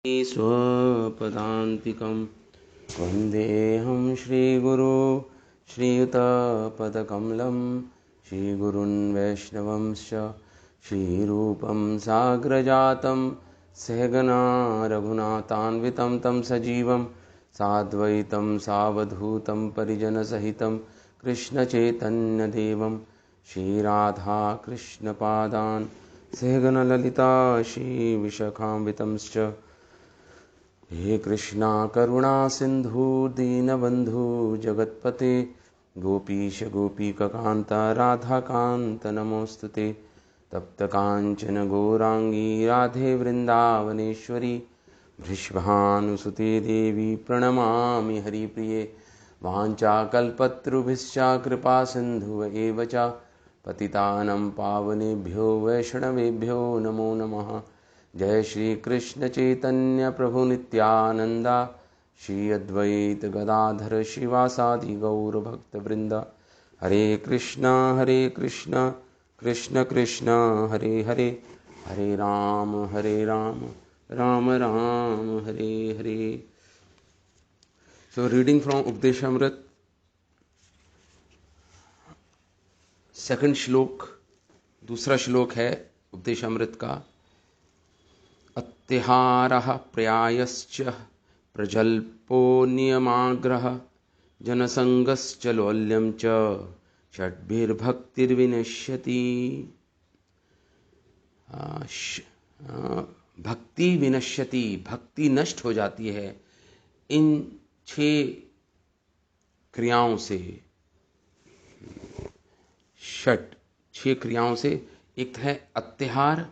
स्वपदान्तिकं वन्देऽहं श्रीगुरो श्रीयुतपदकमलं श्रीगुरुन् वैष्णवंश्च श्रीरूपं साग्रजातं सहगना रघुनाथान्वितं तं सजीवं साद्वैतं सावधूतं परिजनसहितं कृष्णचैतन्यदेवं श्रीराधाकृष्णपादान् सहगणललिता श्रीविशाखान्वितंश्च हे कृष्णा करुणा सिंधु दीनबंधु जगत्पते गोपीश गोपीककांत राधाकांत नमोस्तुते तप्त कांचन गौरांगी राधे वृंदावनेश्वरी वृषभानुसुते देवी प्रणमामि हरिप्रिये वाञ्छाकल्पतरुभ्यश्च कृपा सिन्धु एव च पतितानं पावनेभ्यो वैष्णवेभ्यो नमो नमः। जय श्री कृष्ण चैतन्य प्रभु नित्यानंद श्री अद्वैत गदाधर शिवासादि गौर भक्त वृंद। Hare Krishna Krishna Krishna Hare Hare Hare Rama Rama Rama Hare Hare. So reading from Upadeshamrita, second श्लोक, दूसरा श्लोक है उपदेशामृत का। अत्तिहारः प्रयायश्च प्रजल्पो नियमाग्रह जनसंगश्च लौल्यं च षड्भिर्भक्तिर्विनश्यति। भक्ति विनश्यति, भक्ति नष्ट हो जाती है इन 6 क्रियाओं से। 6 क्रियाओं से। एक है अत्तिहार।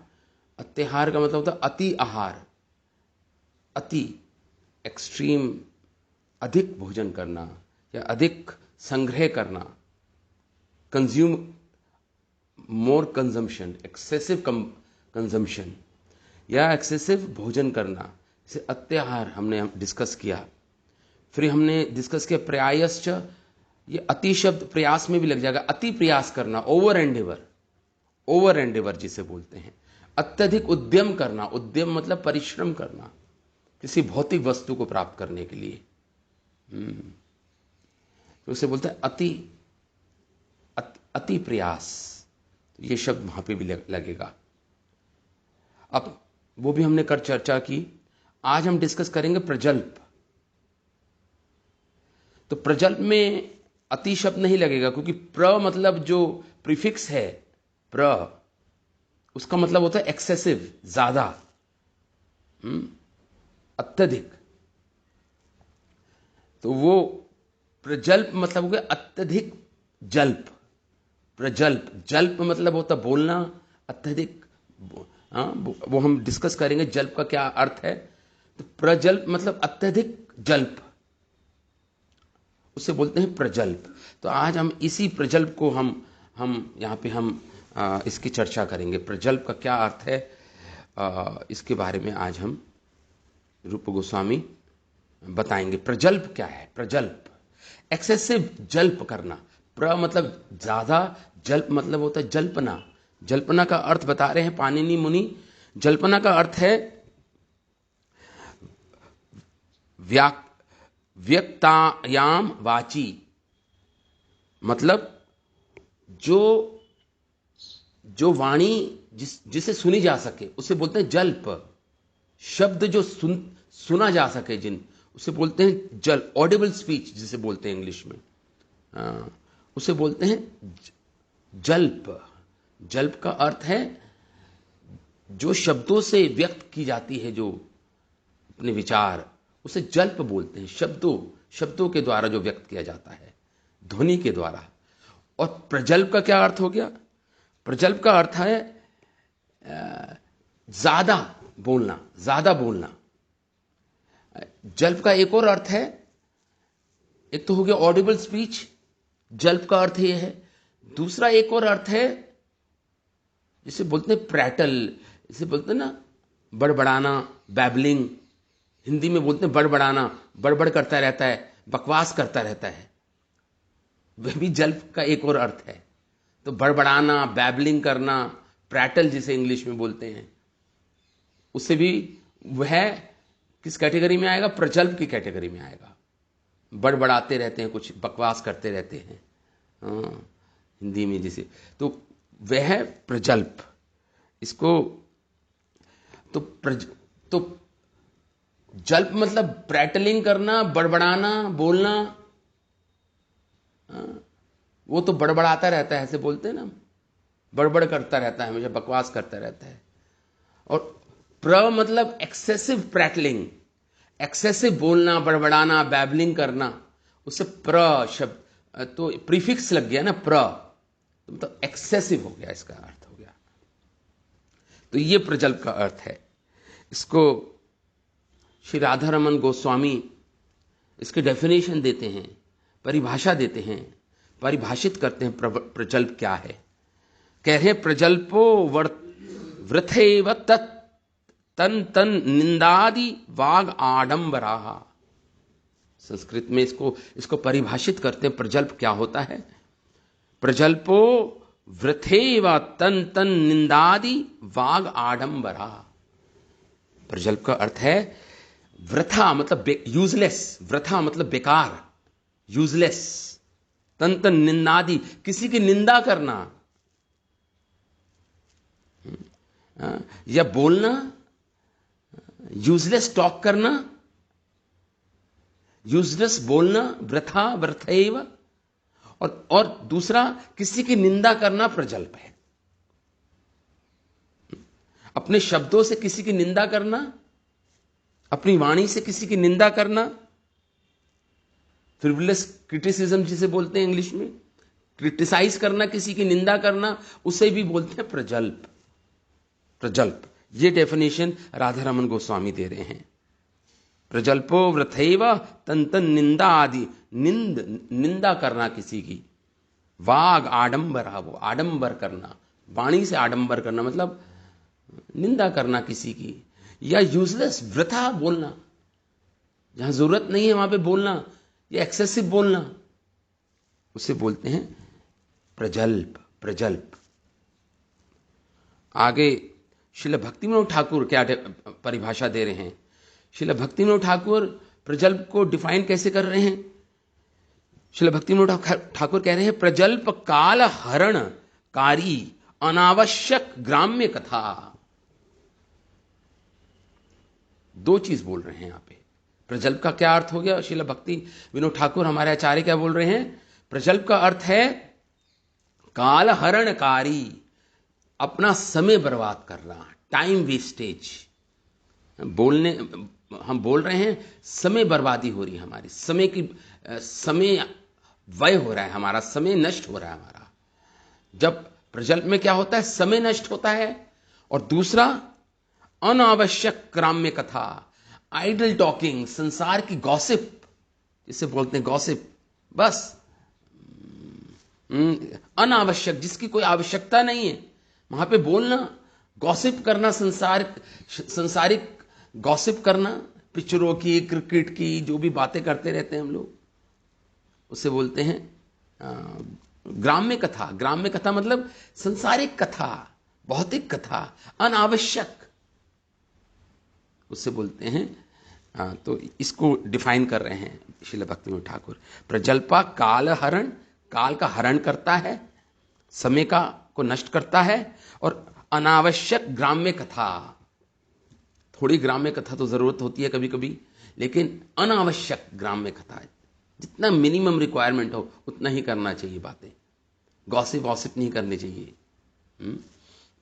अत्तिहार का मतलब होता है अति आहार, अति एक्सट्रीम, अधिक भोजन करना या अधिक संग्रह करना, कंज्यूम, मोर कंजम्पशन, एक्सेसिव कंजम्पशन या एक्सेसिव भोजन करना, इसे अत्याहार हमने डिस्कस किया। फिर हमने डिस्कस किया प्रयायश्च, ये अति शब्द प्रयास में भी लग जाएगा, अति प्रयास करना, ओवर एंडेवर जिसे बोलते हैं। अत्यधिक उद्यम करना, उद्यम मतलब परिश्रम करना किसी भौतिक वस्तु को प्राप्त करने के लिए, तो उसे बोलते हैं अति प्रयास। ये शब्द वहां पे भी लगेगा। अब वो भी हमने कर चर्चा की। आज हम डिस्कस करेंगे प्रजल्प। तो प्रजल्प में अति शब्द नहीं लगेगा, क्योंकि प्र मतलब जो प्रीफिक्स है प्र, उसका मतलब होता है एक्सेसिव, ज्यादा, अत्यधिक। तो वो प्रजल्प मतलब हो गया अत्यधिक जल्प। प्रजल्प, जल्प मतलब होता बोलना, अत्यधिक। वो हम डिस्कस करेंगे जल्प का क्या अर्थ है। तो प्रजल्प मतलब अत्यधिक जल्प, उसे बोलते हैं प्रजल्प। तो आज हम इसी प्रजल्प को हम यहाँ पे हम इसकी चर्चा करेंगे। प्रजल्प का क्या अर्थ है, इसके बारे में आज हम रूप गोस्वामी बताएंगे। प्रजल्प क्या है? प्रजल्प एक्सेसिव जल्प करना। प्र मतलब ज्यादा, जल्प मतलब होता है जल्पना। जल्पना का अर्थ बता रहे हैं पाणिनि मुनि। जल्पना का अर्थ है व्यक्तायाम वाची, मतलब जो वाणी जिसे सुनी जा सके उसे बोलते हैं जल्प। शब्द जो सुना जा सके उसे बोलते हैं जल, ऑडिबल स्पीच जिसे बोलते हैं इंग्लिश में, उसे बोलते हैं जल्प। जल्प का अर्थ है जो शब्दों से व्यक्त की जाती है, जो अपने विचार, उसे जल्प बोलते हैं। शब्दों के द्वारा जो व्यक्त किया जाता है, ध्वनि के द्वारा। और प्रजल्प का क्या अर्थ हो गया? प्रजल्प का अर्थ है ज्यादा बोलना। जल्प का एक और अर्थ है, एक तो हो गया ऑडिबल स्पीच, जल्प का अर्थ यह है। दूसरा एक और अर्थ है जिसे बोलते हैं प्रैटल, जिसे बोलते हैं ना बड़बड़ाना, बैबलिंग। हिंदी में बोलते हैं बड़बड़ाना, बड़बड़ करता रहता है, बकवास करता रहता है, वह भी जल्प का एक और अर्थ है। तो बड़बड़ाना, बैबलिंग करना, प्रैटल जिसे इंग्लिश में बोलते हैं, उससे भी वह किस कैटेगरी में आएगा? प्रजल्प की कैटेगरी में आएगा। बड़बड़ाते रहते हैं, कुछ बकवास करते रहते हैं, हाँ, हिंदी में जिसे, तो वह है प्रजल्प। इसको तो जल्प मतलब प्रैटलिंग करना, बड़बड़ाना, बोलना, हाँ, वो तो बड़बड़ाता रहता है, ऐसे बोलते हैं ना, बड़बड़ करता रहता है, मुझे बकवास करता रहता है। और प्र मतलब एक्सेसिव प्रैटलिंग, एक्सेसिव बोलना, बड़बड़ाना, बैबलिंग करना, उससे प्र शब्द तो प्रीफिक्स लग गया ना, प्र, तो एक्सेसिव हो गया, इसका अर्थ हो गया। तो ये प्रजल्प का अर्थ है। इसको श्री राधा रमन गोस्वामी इसके डेफिनेशन देते हैं, परिभाषा देते हैं, परिभाषित करते हैं प्रजल्प क्या है। कह रहे प्रजल्पो वृथैव तत् तन तन निंदादि वाग आडंबरा। संस्कृत में इसको परिभाषित करते हैं, प्रजल्प क्या होता है। प्रजल्पो वृथैव तन तन निंदादि वाग आडंबरा। प्रजल्प का अर्थ है वृथा मतलब यूजलेस, वृथा मतलब बेकार, यूजलेस, तन तन निंदादि किसी की निंदा करना या बोलना, यूजलेस टॉक करना, यूजलेस बोलना, वृथा, वृथैव, और दूसरा किसी की निंदा करना प्रजल्प है। अपने शब्दों से किसी की निंदा करना, अपनी वाणी से किसी की निंदा करना, फ्रिवलेस क्रिटिसिज्म जिसे बोलते हैं इंग्लिश में, क्रिटिसाइज करना, किसी की निंदा करना, उसे भी बोलते हैं प्रजल्प। प्रजल्प, ये डेफिनेशन राधा रमन गोस्वामी दे रहे हैं। प्रजल्पो वृथैव तन तन निंदा आदि, निंदा करना किसी की, वाग आडंबरा, वो आडंबर करना, वाणी से आडंबर करना मतलब निंदा करना किसी की, या यूजलेस वृथा बोलना, जहां जरूरत नहीं है वहां पे बोलना, या एक्सेसिव बोलना, उसे बोलते हैं प्रजल्प। प्रजल्प। आगे श्रील भक्तिविनोद ठाकुर क्या परिभाषा दे रहे हैं। श्रील भक्तिविनोद ठाकुर प्रजल्प को डिफाइन कैसे कर रहे हैं। श्रील भक्तिविनोद ठाकुर कह रहे हैं प्रजल्प काल हरण कारी अनावश्यक ग्राम्य कथा। दो चीज बोल रहे हैं यहां पे। प्रजल्प का क्या अर्थ हो गया? श्रील भक्ति विनोद ठाकुर हमारे आचार्य क्या बोल रहे हैं? प्रजल्प का अर्थ है काल हरणकारी, अपना समय बर्बाद करना, टाइम वेस्टेज। बोलने हम बोल रहे हैं, समय बर्बादी हो रही है हमारी, समय व्यय हो रहा है, हमारा समय नष्ट हो रहा है हमारा। जब प्रजल्प में क्या होता है? समय नष्ट होता है। और दूसरा अनावश्यक ग्राम्य कथा, आइडल टॉकिंग, संसार की गॉसिप जिसे बोलते हैं, गॉसिप, बस अनावश्यक, जिसकी कोई आवश्यकता नहीं है वहां पे बोलना, गॉसिप करना, संसारिक गॉसिप करना, पिक्चरों की, क्रिकेट की, जो भी बातें करते रहते हैं हम लोग, उसे बोलते हैं ग्राम्य कथा। ग्राम्य कथा मतलब संसारिक कथा, भौतिक कथा, अनावश्यक, उससे बोलते हैं। तो इसको डिफाइन कर रहे हैं श्रील भक्तिविनोद ठाकुर। प्रजल्पा काल हरण, काल का हरण करता है, समय को नष्ट करता है, और अनावश्यक ग्राम्य कथा, थोड़ी ग्राम्य कथा तो जरूरत होती है कभी कभी, लेकिन अनावश्यक ग्राम्य कथा, जितना मिनिमम रिक्वायरमेंट हो उतना ही करना चाहिए बातें, गॉसिप वॉसिप नहीं करनी चाहिए।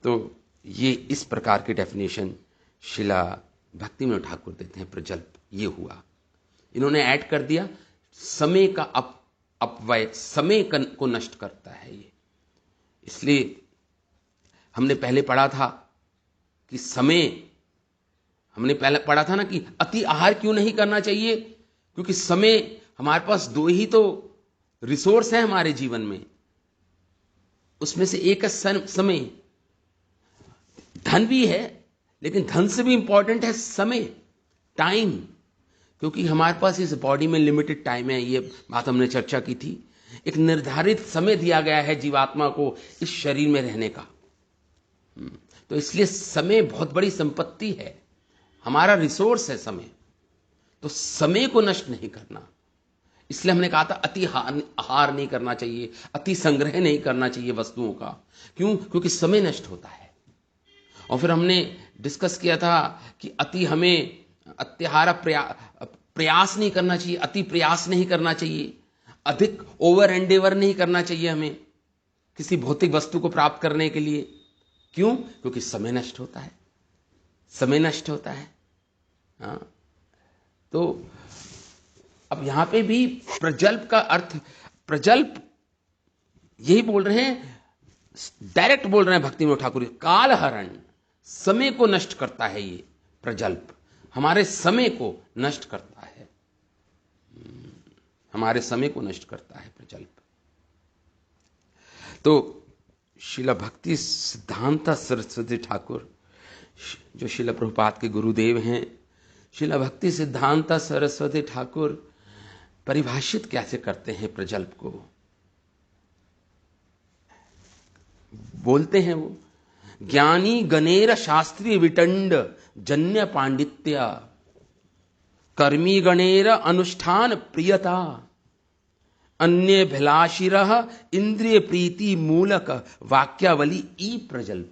तो ये इस प्रकार की डेफिनेशन शिला भक्तिविनोद ठाकुर देते हैं प्रजल्प। ये हुआ, इन्होंने ऐड कर दिया समय का अपव्यय, समय को नष्ट करता है ये। इसलिए हमने पहले पढ़ा था कि समय, हमने पहले पढ़ा था ना कि अति आहार क्यों नहीं करना चाहिए, क्योंकि समय, हमारे पास दो ही तो रिसोर्स है हमारे जीवन में, उसमें से एक है समय। धन भी है, लेकिन धन से भी इंपॉर्टेंट है समय, टाइम, क्योंकि हमारे पास इस बॉडी में लिमिटेड टाइम है। ये बात हमने चर्चा की थी। एक निर्धारित समय दिया गया है जीवात्मा को इस शरीर में रहने का। तो इसलिए समय बहुत बड़ी संपत्ति है, हमारा रिसोर्स है समय। तो समय को नष्ट नहीं करना, इसलिए हमने कहा था अति आहार नहीं करना चाहिए, अति संग्रह नहीं करना चाहिए वस्तुओं का। क्यों? क्योंकि समय नष्ट होता है। और फिर हमने डिस्कस किया था कि हमें अत्याहार प्रयास नहीं करना चाहिए, अति प्रयास नहीं करना चाहिए, अधिक ओवर एंडेवर नहीं करना चाहिए हमें किसी भौतिक वस्तु को प्राप्त करने के लिए। क्यों? क्योंकि समय नष्ट होता है, समय नष्ट होता है। हाँ, तो अब यहां पे भी प्रजल्प का अर्थ, प्रजल्प यही बोल रहे हैं, डायरेक्ट बोल रहे हैं भक्तिविनोद ठाकुर, कालहरण, समय को नष्ट करता है ये प्रजल्प, हमारे समय को नष्ट करता है, हमारे समय को नष्ट करता है प्रजल्प। तो श्रील भक्ति सिद्धांत सरस्वती ठाकुर, जो श्रील प्रभुपाद के गुरुदेव हैं, श्रील भक्ति सिद्धांत सरस्वती ठाकुर परिभाषित कैसे करते हैं प्रजल्प को। बोलते हैं वो, ज्ञानी गणेर शास्त्रीय विटंड जन्य पांडित्य, कर्मी गणेर अनुष्ठान प्रियता, अन्य भिलाषिरः इंद्रिय प्रीति मूलक वाक्यावली ई प्रजल्प।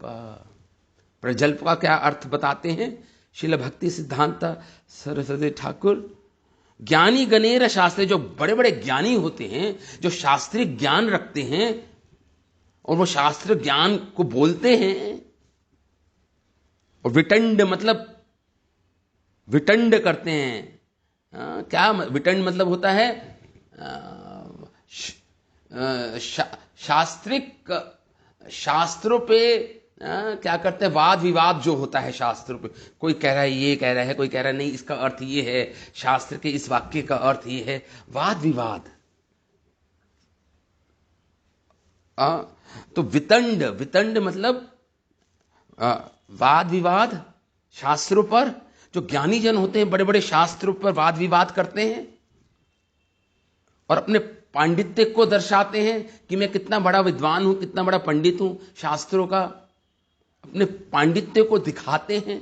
प्रजल्प का क्या अर्थ बताते हैं श्रील भक्ति सिद्धांत सरस्वती ठाकुर। ज्ञानी गणेर शास्त्री, जो बड़े बड़े ज्ञानी होते हैं, जो शास्त्रीय ज्ञान रखते हैं और वो शास्त्र ज्ञान को बोलते हैं, और विटंड मतलब विटंड करते हैं। क्या विटंड मतलब होता है? शास्त्रिक, शास्त्रों पे क्या करते हैं, वाद विवाद जो होता है शास्त्रों पे, कोई कह रहा है ये कह रहा है, कोई कह रहा है नहीं इसका अर्थ ये है, शास्त्र के इस वाक्य का अर्थ ये है, वाद विवाद। तो वितंड, वितंड मतलब वाद विवाद शास्त्रों पर, जो ज्ञानी जन होते हैं बड़े बड़े शास्त्रों पर वाद विवाद करते हैं और अपने पांडित्य को दर्शाते हैं कि मैं कितना बड़ा विद्वान हूं, कितना बड़ा पंडित हूं, शास्त्रों का अपने पांडित्य को दिखाते हैं,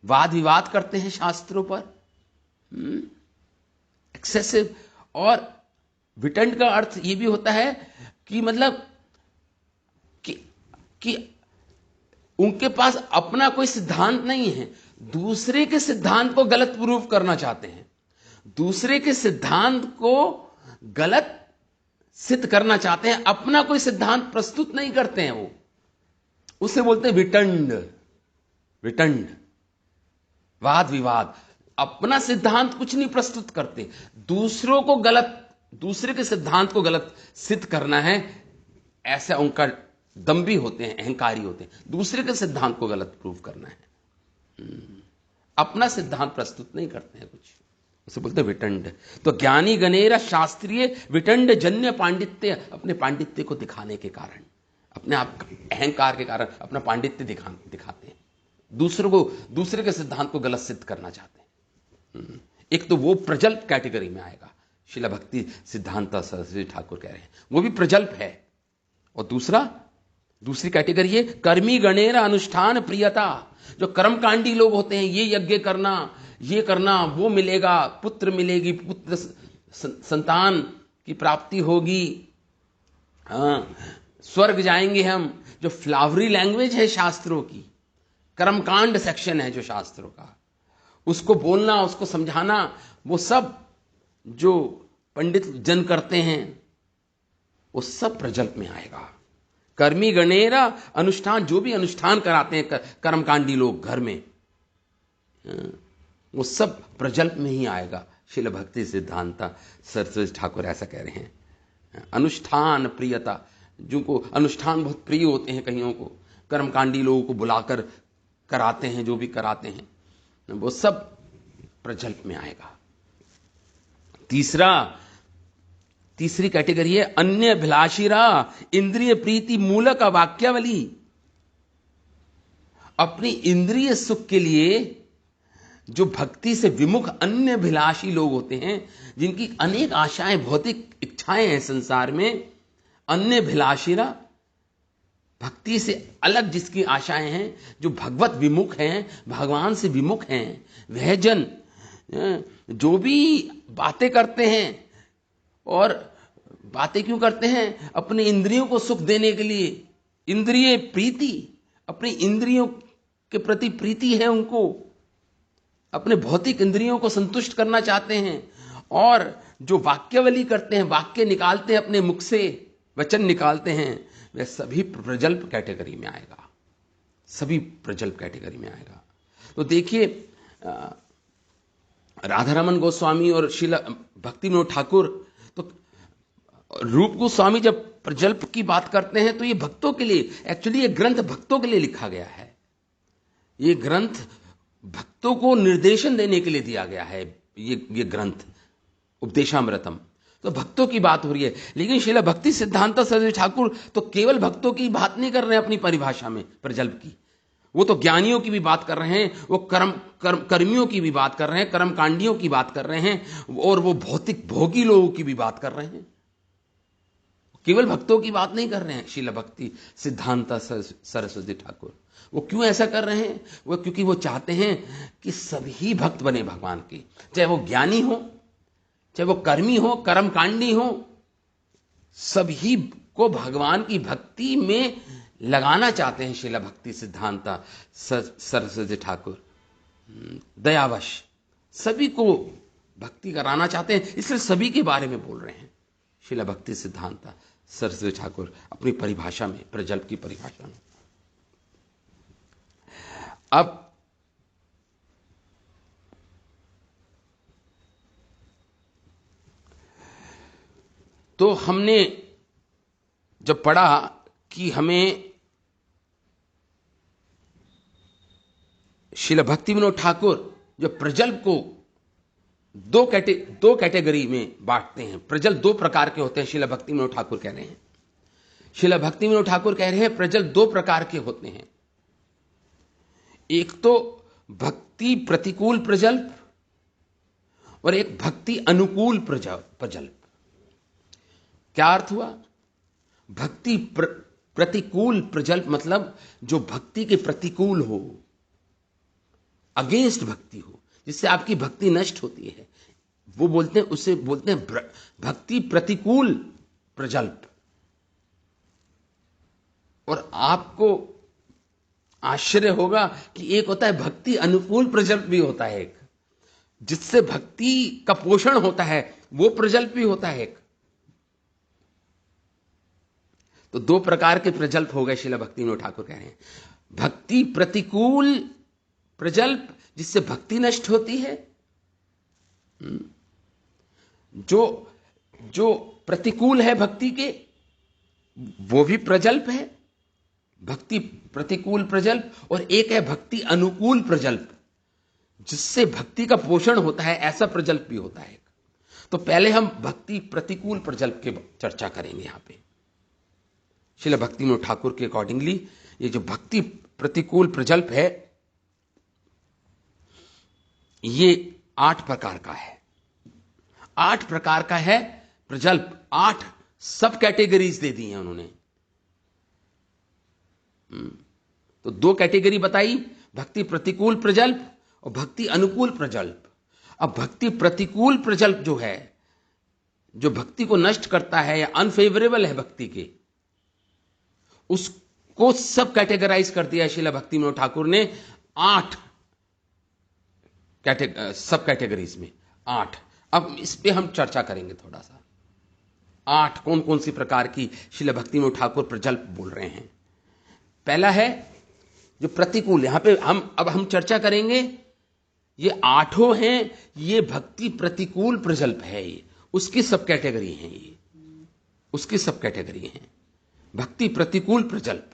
वाद विवाद करते हैं शास्त्रों पर, एक्सेसिव। और विटंड का अर्थ यह भी होता है कि मतलब कि उनके पास अपना कोई सिद्धांत नहीं है, दूसरे के सिद्धांत को गलत प्रूव करना चाहते हैं, दूसरे के सिद्धांत को गलत सिद्ध करना चाहते हैं, अपना कोई सिद्धांत प्रस्तुत नहीं करते हैं, वो उसे बोलते हैं विटंड। विटंड वाद विवाद, अपना सिद्धांत कुछ नहीं प्रस्तुत करते, दूसरों को गलत, दूसरे के सिद्धांत को गलत सिद्ध करना है, ऐसा उनका दम्भी होते हैं, अहंकारी होते हैं, दूसरे के सिद्धांत को गलत प्रूव करना है, अपना सिद्धांत प्रस्तुत नहीं करते हैं कुछ, उसे बोलते हैं विटंड। तो ज्ञानी गणेरा शास्त्रीय विटंड जन्य पांडित्य, अपने पांडित्य को दिखाने के कारण, अपने आप अहंकार के कारण अपना पांडित्य दिखाते हैं, दूसरों को, दूसरे के सिद्धांत को गलत सिद्ध करना चाहते हैं। एक तो वो प्रजल्प कैटेगरी में आएगा, श्रील भक्ति सिद्धांत सरस्वती ठाकुर कह रहे हैं, वो भी प्रजल्प है। और दूसरी कैटेगरी है कर्मी गणेर अनुष्ठान प्रियता, जो कर्मकांडी लोग होते हैं, ये यज्ञ करना, ये करना, वो मिलेगा, पुत्र मिलेगी, पुत्र संतान की प्राप्ति होगी, हाँ, स्वर्ग जाएंगे हम, जो फ्लावरी लैंग्वेज है शास्त्रों की, कर्मकांड सेक्शन है जो शास्त्रों का, उसको बोलना, उसको समझाना, वो सब जो पंडित जन करते हैं वो सब प्रजल्प में आएगा। कर्मी गणेरा अनुष्ठान, जो भी अनुष्ठान कराते हैं कर्मकांडी लोग घर में, वो सब प्रजल्प में ही आएगा। श्रील भक्ति सिद्धांत सरस्वती ठाकुर ऐसा कह रहे हैं। अनुष्ठान प्रियता, जिनको अनुष्ठान बहुत प्रिय होते हैं, कईयों को कर्मकांडी लोगों को बुलाकर कराते हैं, जो भी कराते हैं, वो सब प्रजल्प में आएगा। तीसरी कैटेगरी है अन्य अभिलाषिरा इंद्रिय प्रीति मूलक वाक्यावली, अपनी इंद्रिय सुख के लिए जो भक्ति से विमुख अन्य अभिलाषी लोग होते हैं, जिनकी अनेक आशाएं, भौतिक इच्छाएं हैं संसार में, अन्य अभिलाषिरा, भक्ति से अलग जिसकी आशाएं हैं, जो भगवत विमुख हैं, भगवान से विमुख हैं, वह जन जो भी बातें करते हैं, और बातें क्यों करते हैं? अपने इंद्रियों को सुख देने के लिए। इंद्रिय प्रीति, अपनी इंद्रियों के प्रति प्रीति है उनको, अपने भौतिक इंद्रियों को संतुष्ट करना चाहते हैं। और जो वाक्यावली करते हैं, वाक्य निकालते हैं अपने मुख से, वचन निकालते हैं, वह सभी प्रजल्प कैटेगरी में आएगा, सभी प्रजल्प कैटेगरी में आएगा। तो देखिए, राधारमण गोस्वामी और श्रील भक्ति विनोद ठाकुर, तो रूप गोस्वामी जब प्रजल्प की बात करते हैं तो ये भक्तों के लिए, एक्चुअली ये ग्रंथ भक्तों के लिए लिखा गया है। ये ग्रंथ भक्तों को निर्देशन देने के लिए दिया गया है। ये ग्रंथ उपदेशामृतम, तो भक्तों की बात हो रही है। लेकिन श्रील भक्ति सिद्धांत सरस्वती ठाकुर तो केवल भक्तों की बात नहीं कर रहे हैं अपनी परिभाषा में प्रजल्प की, वो तो ज्ञानियों की भी बात कर रहे हैं, वो कर्मियों की भी बात कर रहे हैं, कर्मकांडियों की बात कर रहे हैं, और वो भौतिक भोगी लोगों की भी बात कर रहे हैं। केवल भक्तों की बात नहीं कर रहे हैं श्रील भक्ति सिद्धांत सरस्वती ठाकुर। वो क्यों ऐसा कर रहे हैं? वो क्योंकि वो चाहते हैं कि सभी भक्त बने भगवान के, चाहे वो ज्ञानी हो, चाहे वो कर्मी हो, कर्मकांडी हो, सभी को भगवान की भक्ति में लगाना चाहते हैं श्रील भक्ति सिद्धांत सरस्वती ठाकुर। दयावश सभी को भक्ति कराना चाहते हैं, इसलिए सभी के बारे में बोल रहे हैं श्रील भक्ति सिद्धांत सरस्वती ठाकुर अपनी परिभाषा में, प्रजल्प की परिभाषा में। अब तो हमने जब पढ़ा कि हमें श्रील भक्ति विनोद ठाकुर जो प्रजल्प को दो कैटेगरी में बांटते हैं। प्रजल्प दो प्रकार के होते हैं, श्रील भक्ति विनोद ठाकुर कह रहे हैं। श्रील भक्ति विनोद ठाकुर कह रहे हैं प्रजल्प दो प्रकार के होते हैं। एक तो भक्ति प्रतिकूल प्रजल्प और एक भक्ति अनुकूल प्रजल्प। क्या अर्थ हुआ? भक्ति प्रतिकूल प्रजल्प मतलब जो भक्ति के प्रतिकूल हो, अगेंस्ट भक्ति हो, जिससे आपकी भक्ति नष्ट होती है, वो बोलते हैं, उसे बोलते हैं भक्ति प्रतिकूल प्रजल्प। और आपको आश्चर्य होगा कि एक होता है भक्ति अनुकूल प्रजल्प भी होता है, एक जिससे भक्ति का पोषण होता है, वो प्रजल्प भी होता है एक। तो दो प्रकार के प्रजल्प हो गए, श्रील भक्ति विनोद ठाकुर कह रहे हैं। भक्ति प्रतिकूल प्रजल्प जिससे भक्ति नष्ट होती है, जो प्रतिकूल है भक्ति के, वो भी प्रजल्प है, भक्ति प्रतिकूल प्रजल्प। और एक है भक्ति अनुकूल प्रजल्प जिससे भक्ति का पोषण होता है, ऐसा प्रजल्प भी होता है। तो पहले हम भक्ति प्रतिकूल प्रजल्प की चर्चा करेंगे यहां पे। श्रील भक्ति विनोद ठाकुर के अकॉर्डिंगली ये जो भक्ति प्रतिकूल प्रजल्प है, ये 8 प्रकार का है। 8 प्रकार का है प्रजल्प, 8 सब कैटेगरीज दे दी हैं उन्होंने। तो 2 कैटेगरी बताई, भक्ति प्रतिकूल प्रजल्प और भक्ति अनुकूल प्रजल्प। अब भक्ति प्रतिकूल प्रजल्प जो है, जो भक्ति को नष्ट करता है या अनफेवरेबल है भक्ति के, उसको सब कैटेगराइज कर दिया श्रील भक्ति विनोद ठाकुर ने 8 सब कैटेगरीज में, 8। अब इस पे हम चर्चा करेंगे थोड़ा सा। 8 कौन कौन सी प्रकार की श्रील भक्ति विनोद ठाकुर प्रजल्प बोल रहे हैं। पहला है जो प्रतिकूल, यहां पे हम चर्चा करेंगे। ये 8 हैं, ये भक्ति प्रतिकूल प्रजल्प है, ये उसकी सब कैटेगरी हैं, ये उसकी सब कैटेगरी हैं। भक्ति प्रतिकूल प्रजल्प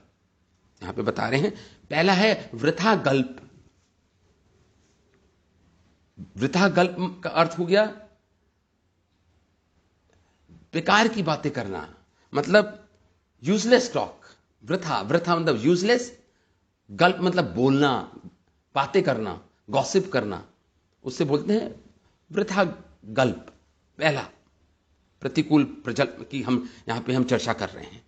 यहां पे बता रहे हैं। पहला है वृथा गल्प। वृथा गल्प का अर्थ हो गया बेकार की बातें करना, मतलब यूजलेस टॉक। वृथा मतलब यूजलेस, गल्प मतलब बोलना, बातें करना, गॉसिप करना, उससे बोलते हैं वृथा गल्प। पहला प्रतिकूल प्रजल्प की हम यहां पे चर्चा कर रहे हैं।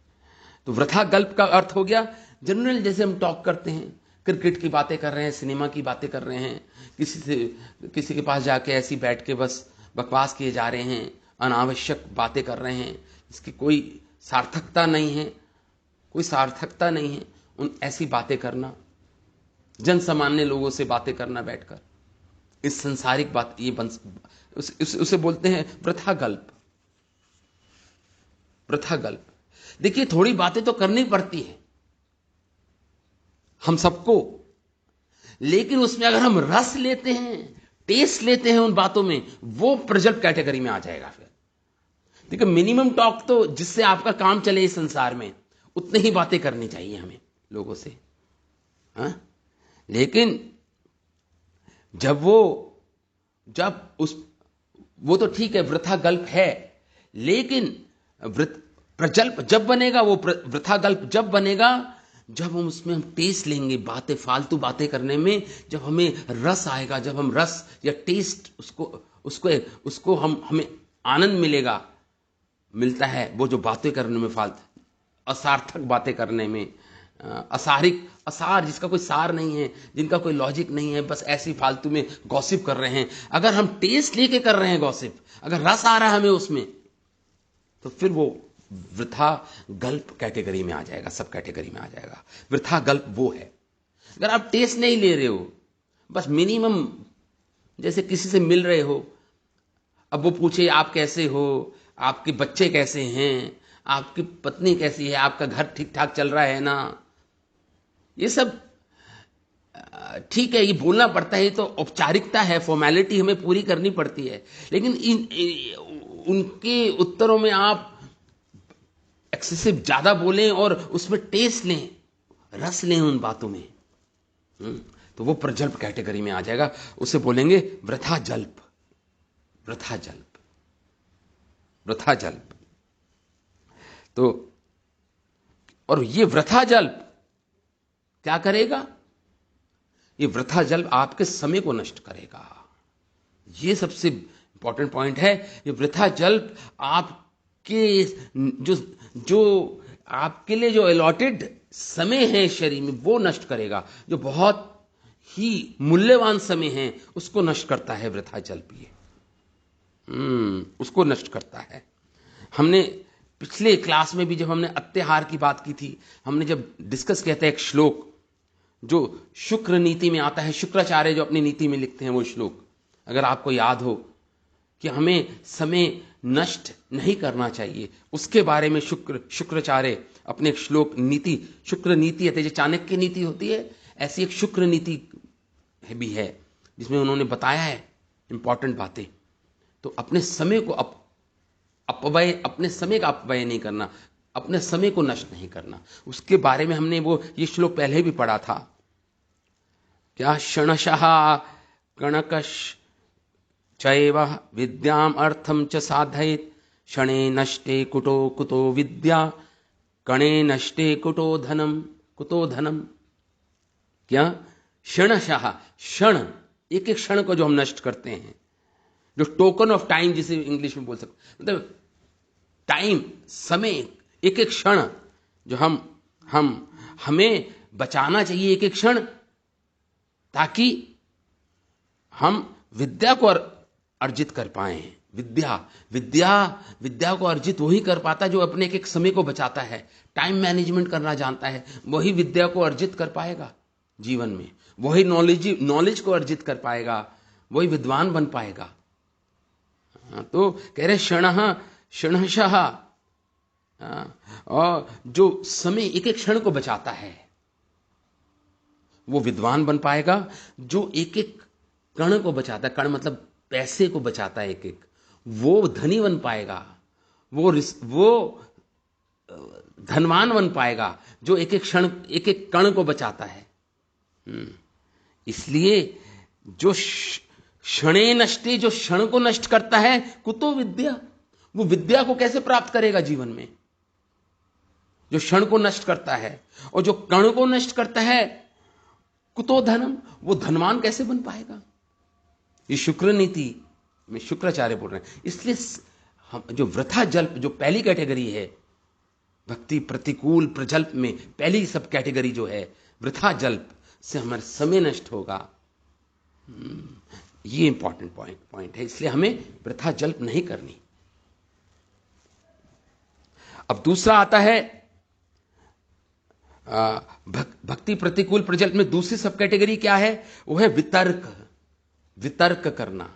तो वृथा गल्प का अर्थ हो गया जनरल, जैसे हम टॉक करते हैं, क्रिकेट की बातें कर रहे हैं, सिनेमा की बातें कर रहे हैं, किसी के पास जाके ऐसी बैठ के बस बकवास किए जा रहे हैं, अनावश्यक बातें कर रहे हैं, इसकी कोई सार्थकता नहीं है, कोई सार्थकता नहीं है। उन ऐसी बातें करना, जन सामान्य लोगों से बातें करना बैठकर, इस संसारिक बात, ये उसे बोलते हैं वृथा गल्प। वृथा गल्प। देखिए, थोड़ी बातें तो करनी पड़ती है हम सबको, लेकिन उसमें अगर हम रस लेते हैं, टेस्ट लेते हैं उन बातों में, वो प्रजल्प कैटेगरी में आ जाएगा। फिर देखिए, मिनिमम टॉक तो जिससे आपका काम चले इस संसार में, उतनी ही बातें करनी चाहिए हमें लोगों से, हाँ? लेकिन वो तो ठीक है, वृथा गल्प है, लेकिन प्रजल्प जब बनेगा, वो वृथा गल्प जब बनेगा जब हम उसमें हम टेस्ट लेंगे, बातें, फालतू बातें करने में जब हमें रस आएगा, जब हम रस या टेस्ट उसको हमें आनंद मिलता है, वो जो बातें करने में, फालतू असार्थक बातें करने में, असार जिसका कोई सार नहीं है, जिनका कोई लॉजिक नहीं है, बस ऐसी फालतू में गॉसिप कर रहे हैं, अगर हम टेस्ट लेके कर रहे हैं गॉसिप, अगर रस आ रहा है हमें उसमें, तो फिर वो वृथा गल्प कैटेगरी में आ जाएगा, सब कैटेगरी में आ जाएगा। वृथा गल्प वो है, अगर आप टेस्ट नहीं ले रहे हो, बस मिनिमम, जैसे किसी से मिल रहे हो, अब वो पूछे आप कैसे हो, आपके बच्चे कैसे हैं, आपकी पत्नी कैसी है, आपका घर ठीक ठाक चल रहा है ना, ये सब ठीक है, ये बोलना पड़ता है, ये तो औपचारिकता है, फॉर्मेलिटी हमें पूरी करनी पड़ती है, लेकिन उनके उत्तरों में आप एक्सेसिव ज्यादा बोलें और उसमें टेस्ट लें, रस लें उन बातों में, तो वो प्रजल्प कैटेगरी में आ जाएगा, उसे बोलेंगे वृथा जल्प। वृथा जल्प, वृथा जल्प। तो और ये वृथा जल्प क्या करेगा? ये वृथा जल्प आपके समय को नष्ट करेगा। ये सबसे इंपॉर्टेंट पॉइंट है। ये वृथा जल्प आपके जो आपके लिए जो अलॉटेड समय है शरीर में, वो नष्ट करेगा। जो बहुत ही मूल्यवान समय है, उसको नष्ट करता है वृथा जल्प। ये उसको नष्ट करता है। हमने पिछले क्लास में भी जब हमने अत्याहार की बात की थी, हमने जब डिस्कस किया था एक श्लोक जो शुक्र नीति में आता है, शुक्राचार्य जो अपनी नीति में लिखते हैं वो श्लोक, अगर आपको याद हो कि हमें समय नष्ट नहीं करना चाहिए, उसके बारे में शुक्राचार्य अपने एक श्लोक नीति, शुक्र नीति है, जैसे चाणक्य नीति होती है, ऐसी एक शुक्र नीति भी है जिसमें उन्होंने बताया है इंपॉर्टेंट बातें। तो अपने समय को अपने समय का अपव्यय नहीं करना, अपने समय को नष्ट नहीं करना, उसके बारे में हमने ये श्लोक पहले भी पढ़ा था। क्या? क्षणशः कणकश चैव विद्याम अर्थम च साधयेत्, क्षणे नष्टे कुतो कुतो विद्या, कणे नष्टे कुतो धनम। क्या? क्षणशः, क्षण, एक एक क्षण को जो हम नष्ट करते हैं, जो टोकन ऑफ टाइम जिसे इंग्लिश में बोल सकते, मतलब टाइम, समय, एक एक क्षण जो हमें बचाना चाहिए, एक एक क्षण, ताकि हम विद्या को अर्जित कर पाए। विद्या को अर्जित वही कर पाता जो अपने एक एक समय को बचाता है, टाइम मैनेजमेंट करना जानता है, वही विद्या को अर्जित कर पाएगा जीवन में, वही नॉलेज को अर्जित कर पाएगा, वही विद्वान बन पाएगा। तो कह रहे क्षणशः, और जो समय एक एक क्षण को बचाता है वो विद्वान बन पाएगा। जो एक एक कण को बचाता है, कण मतलब पैसे को बचाता है एक एक, वो धनी बन पाएगा, वो धनवान बन पाएगा जो एक एक क्षण, एक एक कण को बचाता है। इसलिए जो क्षणे नष्टे, जो क्षण को नष्ट करता है, कुतो विद्या, वो विद्या को कैसे प्राप्त करेगा जीवन में? जो क्षण को नष्ट करता है, और जो कण को नष्ट करता है, कुतो धनम, वो धनवान कैसे बन पाएगा? ये शुक्र नीति में शुक्राचार्य बोल रहे हैं। इसलिए हम जो वृथा जल्प, जो पहली कैटेगरी है भक्ति प्रतिकूल प्रजल्प में, पहली सब कैटेगरी जो है वृथा जल्प, से हमारा समय नष्ट होगा। ये इंपॉर्टेंट पॉइंट है, इसलिए हमें वृथा जल्प नहीं करनी। अब दूसरा आता है भक्ति प्रतिकूल प्रजल्प में दूसरी सब कैटेगरी क्या है? वो है वितर्क करना,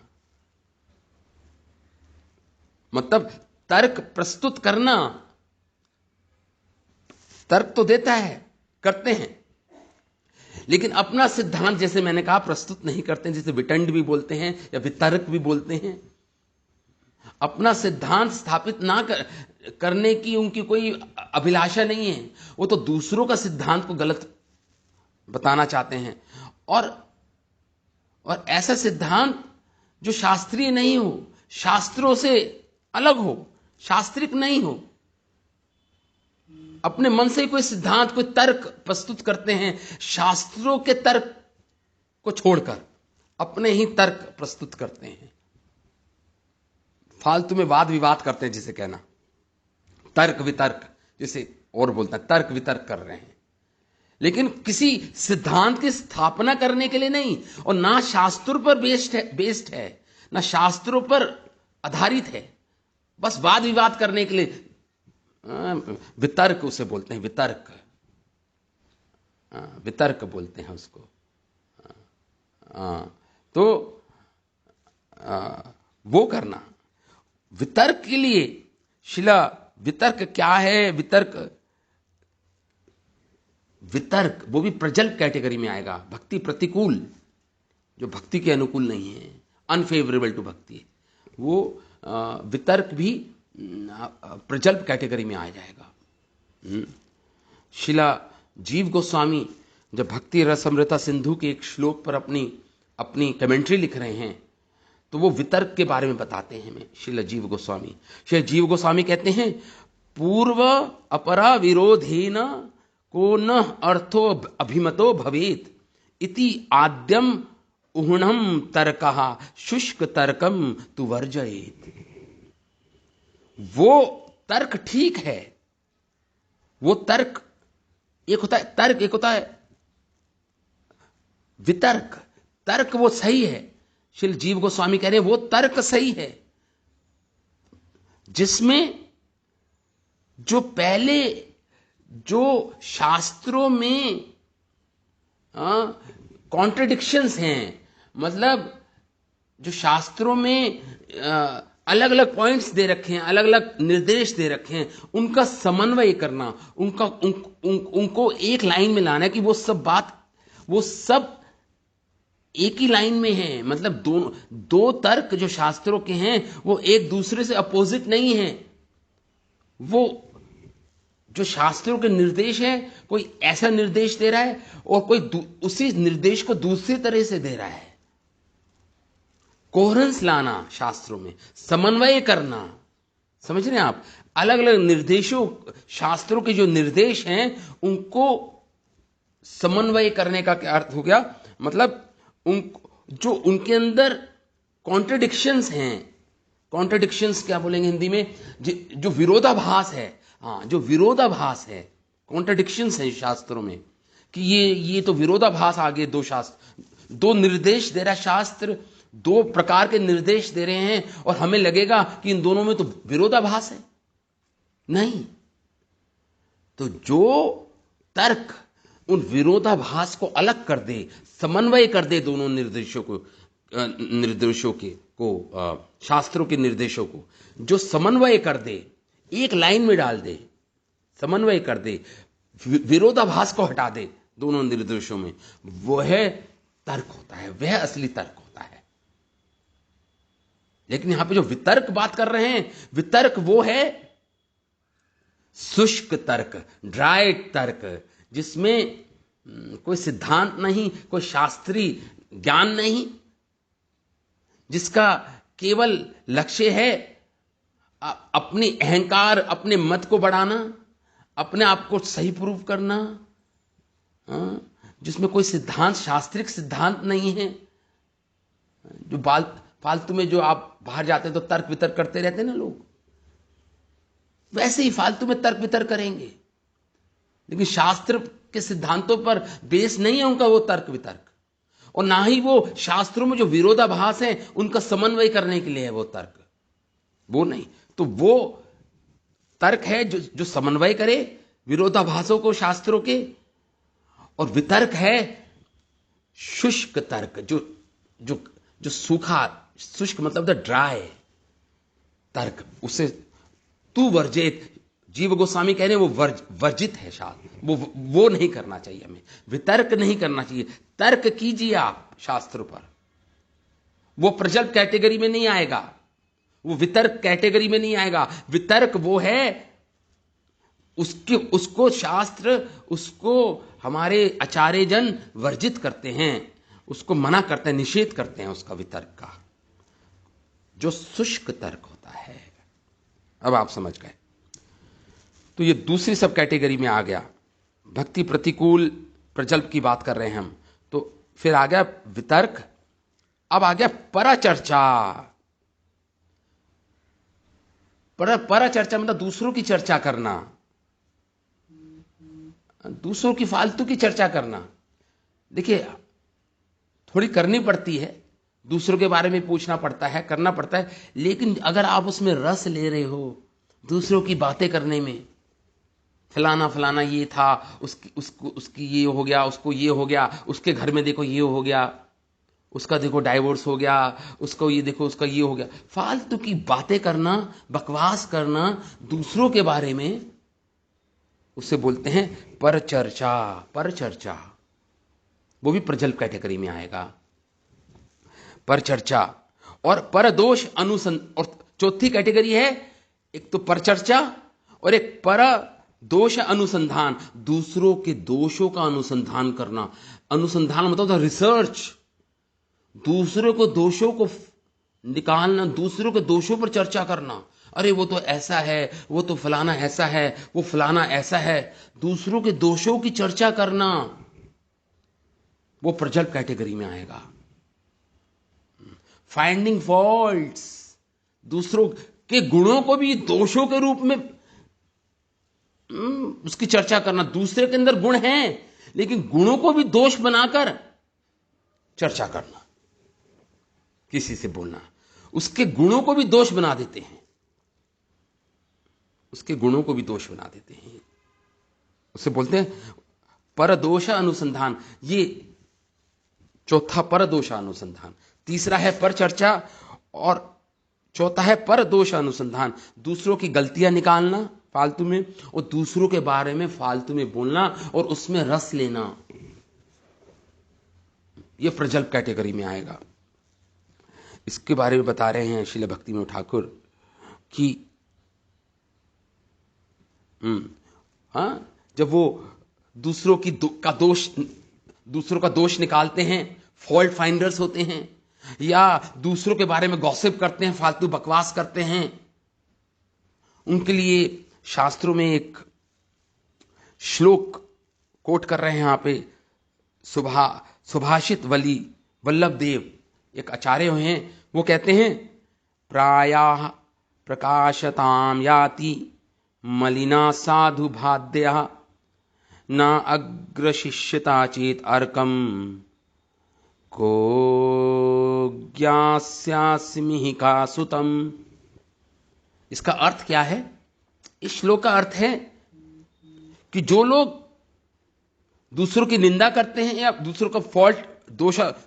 मतलब तर्क प्रस्तुत करना। तर्क तो देता है, करते हैं, लेकिन अपना सिद्धांत, जैसे मैंने कहा, प्रस्तुत नहीं करते हैं, जिसे विटंड भी बोलते हैं या वितर्क भी बोलते हैं। अपना सिद्धांत स्थापित ना करने की उनकी कोई अभिलाषा नहीं है, वो तो दूसरों का सिद्धांत को गलत बताना चाहते हैं, और ऐसा सिद्धांत जो शास्त्रीय नहीं हो, शास्त्रों से अलग हो, शास्त्रिक नहीं हो, अपने मन से कोई सिद्धांत, कोई तर्क प्रस्तुत करते हैं, शास्त्रों के तर्क को छोड़कर अपने ही तर्क प्रस्तुत करते हैं। फालतू में वाद विवाद करते हैं, जिसे कहना तर्क वितर्क, जिसे और बोलते हैं तर्क वितर्क कर रहे हैं, लेकिन किसी सिद्धांत की स्थापना करने के लिए नहीं, और ना शास्त्रों पर बेस्ड है, ना शास्त्रों पर आधारित है, बस वाद विवाद करने के लिए वितर्क उसे बोलते हैं। वितर्क बोलते हैं उसको। तो वो करना वितर्क के लिए। शिला वितर्क क्या है? वितर्क वो भी प्रजल्प कैटेगरी में आएगा। भक्ति प्रतिकूल, जो भक्ति के अनुकूल नहीं है, अनफेवरेबल टू भक्ति, वो वितर्क भी प्रजल्प कैटेगरी में आ जाएगा। शिला जीव गोस्वामी जब भक्ति रसअमृता सिंधु के एक श्लोक पर अपनी कमेंट्री लिख रहे हैं, तो वो वितर्क के बारे में बताते हैं हमें। शिला जीव गोस्वामी कहते हैं, पूर्व अपरा विरोधेन को न अर्थो अभिमतो भवेत इति आद्यम उहणम तर्कः शुष्क तर्कम तु वर्जयेत। वो तर्क ठीक है, वो तर्क एक होता है, तर्क एक होता है वितर्क। तर्क वो सही है, श्री जीव गोस्वामी कह रहे हैं वो तर्क सही है, जिसमें जो शास्त्रों में कॉन्ट्रडिक्शंस हैं, मतलब जो शास्त्रों में अलग अलग पॉइंट्स दे रखे हैं, अलग अलग निर्देश दे रखे हैं, उनका समन्वय करना, उनको एक लाइन में लाना है कि वो सब एक ही लाइन में है। मतलब दो तर्क जो शास्त्रों के हैं वो एक दूसरे से अपोजिट नहीं है। वो जो शास्त्रों के निर्देश है, कोई ऐसा निर्देश दे रहा है और कोई उसी निर्देश को दूसरी तरह से दे रहा है। कोहेरेंस लाना, शास्त्रों में समन्वय करना, समझ रहे हैं आप? अलग अलग निर्देशों, शास्त्रों के जो निर्देश हैं उनको समन्वय करने का क्या अर्थ हो गया? मतलब जो उनके अंदर कॉन्ट्रडिक्शंस हैं, कॉन्ट्रडिक्शंस क्या बोलेंगे हिंदी में, जो विरोधाभास है, जो विरोधाभास है, कॉन्ट्रडिक्शंस है शास्त्रों में, कि ये तो विरोधाभास आ गए। दो निर्देश दे रहा शास्त्र, दो प्रकार के निर्देश दे रहे हैं, और हमें लगेगा कि इन दोनों में तो विरोधाभास है। नहीं, तो जो तर्क उन विरोधाभास को अलग कर दे, समन्वय कर दे दोनों निर्देशों को, शास्त्रों के निर्देशों को जो समन्वय कर दे, एक लाइन में डाल दे, समन्वय कर दे, विरोधाभास को हटा दे दोनों निर्देशों में, वह तर्क होता है, वह असली तर्क होता है। लेकिन यहां पे जो वितर्क बात कर रहे हैं, वितर्क वो है शुष्क तर्क, ड्राई तर्क, जिसमें कोई सिद्धांत नहीं, कोई शास्त्रीय ज्ञान नहीं, जिसका केवल लक्ष्य है अपनी अहंकार, अपने मत को बढ़ाना, अपने आप को सही प्रूव करना, जिसमें कोई सिद्धांत, शास्त्रिक सिद्धांत नहीं है। जो फालतू में जो आप बाहर जाते हैं तो तर्क वितर्क करते रहते हैं ना लोग, वैसे ही फालतू में तर्क वितर्क करेंगे। लेकिन शास्त्र के सिद्धांतों पर बेस नहीं है उनका वो तर्क वितर्क, और ना ही वो शास्त्रों में जो विरोधाभास है उनका समन्वय करने के लिए है वो तर्क, वो नहीं। तो वो तर्क है जो समन्वय करे विरोधाभासों को शास्त्रों के, और वितर्क है शुष्क तर्क, जो जो जो सूखा, शुष्क मतलब द ड्राई तर्क, उसे तू वर्जित, जीव गोस्वामी कह रहे हैं वो वर्जित है शास्त्र, वो नहीं करना चाहिए, हमें वितर्क नहीं करना चाहिए। तर्क कीजिए आप शास्त्र पर, वो प्रजल्प कैटेगरी में नहीं आएगा, वो वितर्क कैटेगरी में नहीं आएगा। वितर्क वो है उसको शास्त्र, उसको हमारे आचार्य जन वर्जित करते हैं, उसको मना करते हैं, निषेध करते हैं उसका वितर्क का, जो शुष्क तर्क होता है। अब आप समझ गए। तो ये दूसरी सब कैटेगरी में आ गया, भक्ति प्रतिकूल प्रजल्प की बात कर रहे हैं हम। तो फिर आ गया वितर्क, अब आ गया परचर्चा। परचर्चा मतलब दूसरों की चर्चा करना, दूसरों की फालतू की चर्चा करना। देखिए थोड़ी करनी पड़ती है, दूसरों के बारे में पूछना पड़ता है, करना पड़ता है, लेकिन अगर आप उसमें रस ले रहे हो, दूसरों की बातें करने में, फलाना फलाना ये था, उसकी ये हो गया, उसको ये हो गया, उसके घर में देखो ये हो गया, उसका देखो डाइवोर्स हो गया, उसको ये देखो उसका ये हो गया, फालतू की बातें करना, बकवास करना दूसरों के बारे में, उससे बोलते हैं परचर्चा। परचर्चा वो भी प्रजल्प कैटेगरी में आएगा, परचर्चा। और परदोष अनुसंधान, और चौथी कैटेगरी है, एक तो परचर्चा और एक पर दोष अनुसंधान, दूसरों के दोषों का अनुसंधान करना। अनुसंधान मतलब होता रिसर्च, दूसरों को दोषों को निकालना, दूसरों के दोषों पर चर्चा करना। अरे वो तो ऐसा है, वो तो फलाना ऐसा है, वो फलाना ऐसा है, दूसरों के दोषों की चर्चा करना, वो प्रजल्प कैटेगरी में आएगा। फाइंडिंग फॉल्ट्स, दूसरों के गुणों को भी दोषों के रूप में उसकी चर्चा करना। दूसरे के अंदर गुण हैं लेकिन गुणों को भी दोष बनाकर चर्चा करना, किसी से बोलना, उसके गुणों को भी दोष बना देते हैं, उसके गुणों को भी दोष बना देते हैं, उसे बोलते हैं परदोष अनुसंधान। ये चौथा परदोष अनुसंधान, तीसरा है परचर्चा और चौथा है परदोष अनुसंधान, दूसरों की गलतियां निकालना फालतू में, और दूसरों के बारे में फालतू में बोलना और उसमें रस लेना, यह प्रजल्प कैटेगरी में आएगा। इसके बारे में बता रहे हैं श्रील भक्तिविनोद ठाकुर कि जब वो दूसरों का दोष निकालते हैं, फॉल्ट फाइंडर्स होते हैं, या दूसरों के बारे में गॉसिप करते हैं, फालतू बकवास करते हैं, उनके लिए शास्त्रों में एक श्लोक कोट कर रहे हैं यहां पे, सुभाषित वल्लभ देव एक आचार्य हैं, वो कहते हैं प्रायः प्रकाशताम याति मलिना साधु भाद्या न अग्रशिष्यता चेत अर्कम को ज्ञास्यास्मि का सुतम। इसका अर्थ क्या है? इस श्लोक का अर्थ है कि जो लोग दूसरों की निंदा करते हैं या दूसरों का फॉल्ट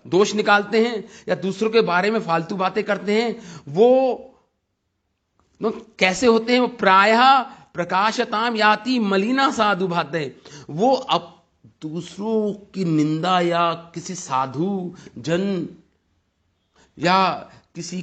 दोष निकालते हैं या दूसरों के बारे में फालतू बातें करते हैं, वो कैसे होते हैं? वो प्रायः प्रकाशताम याति मलिना साधु भाते, वो अब दूसरों की निंदा या किसी साधु जन या किसी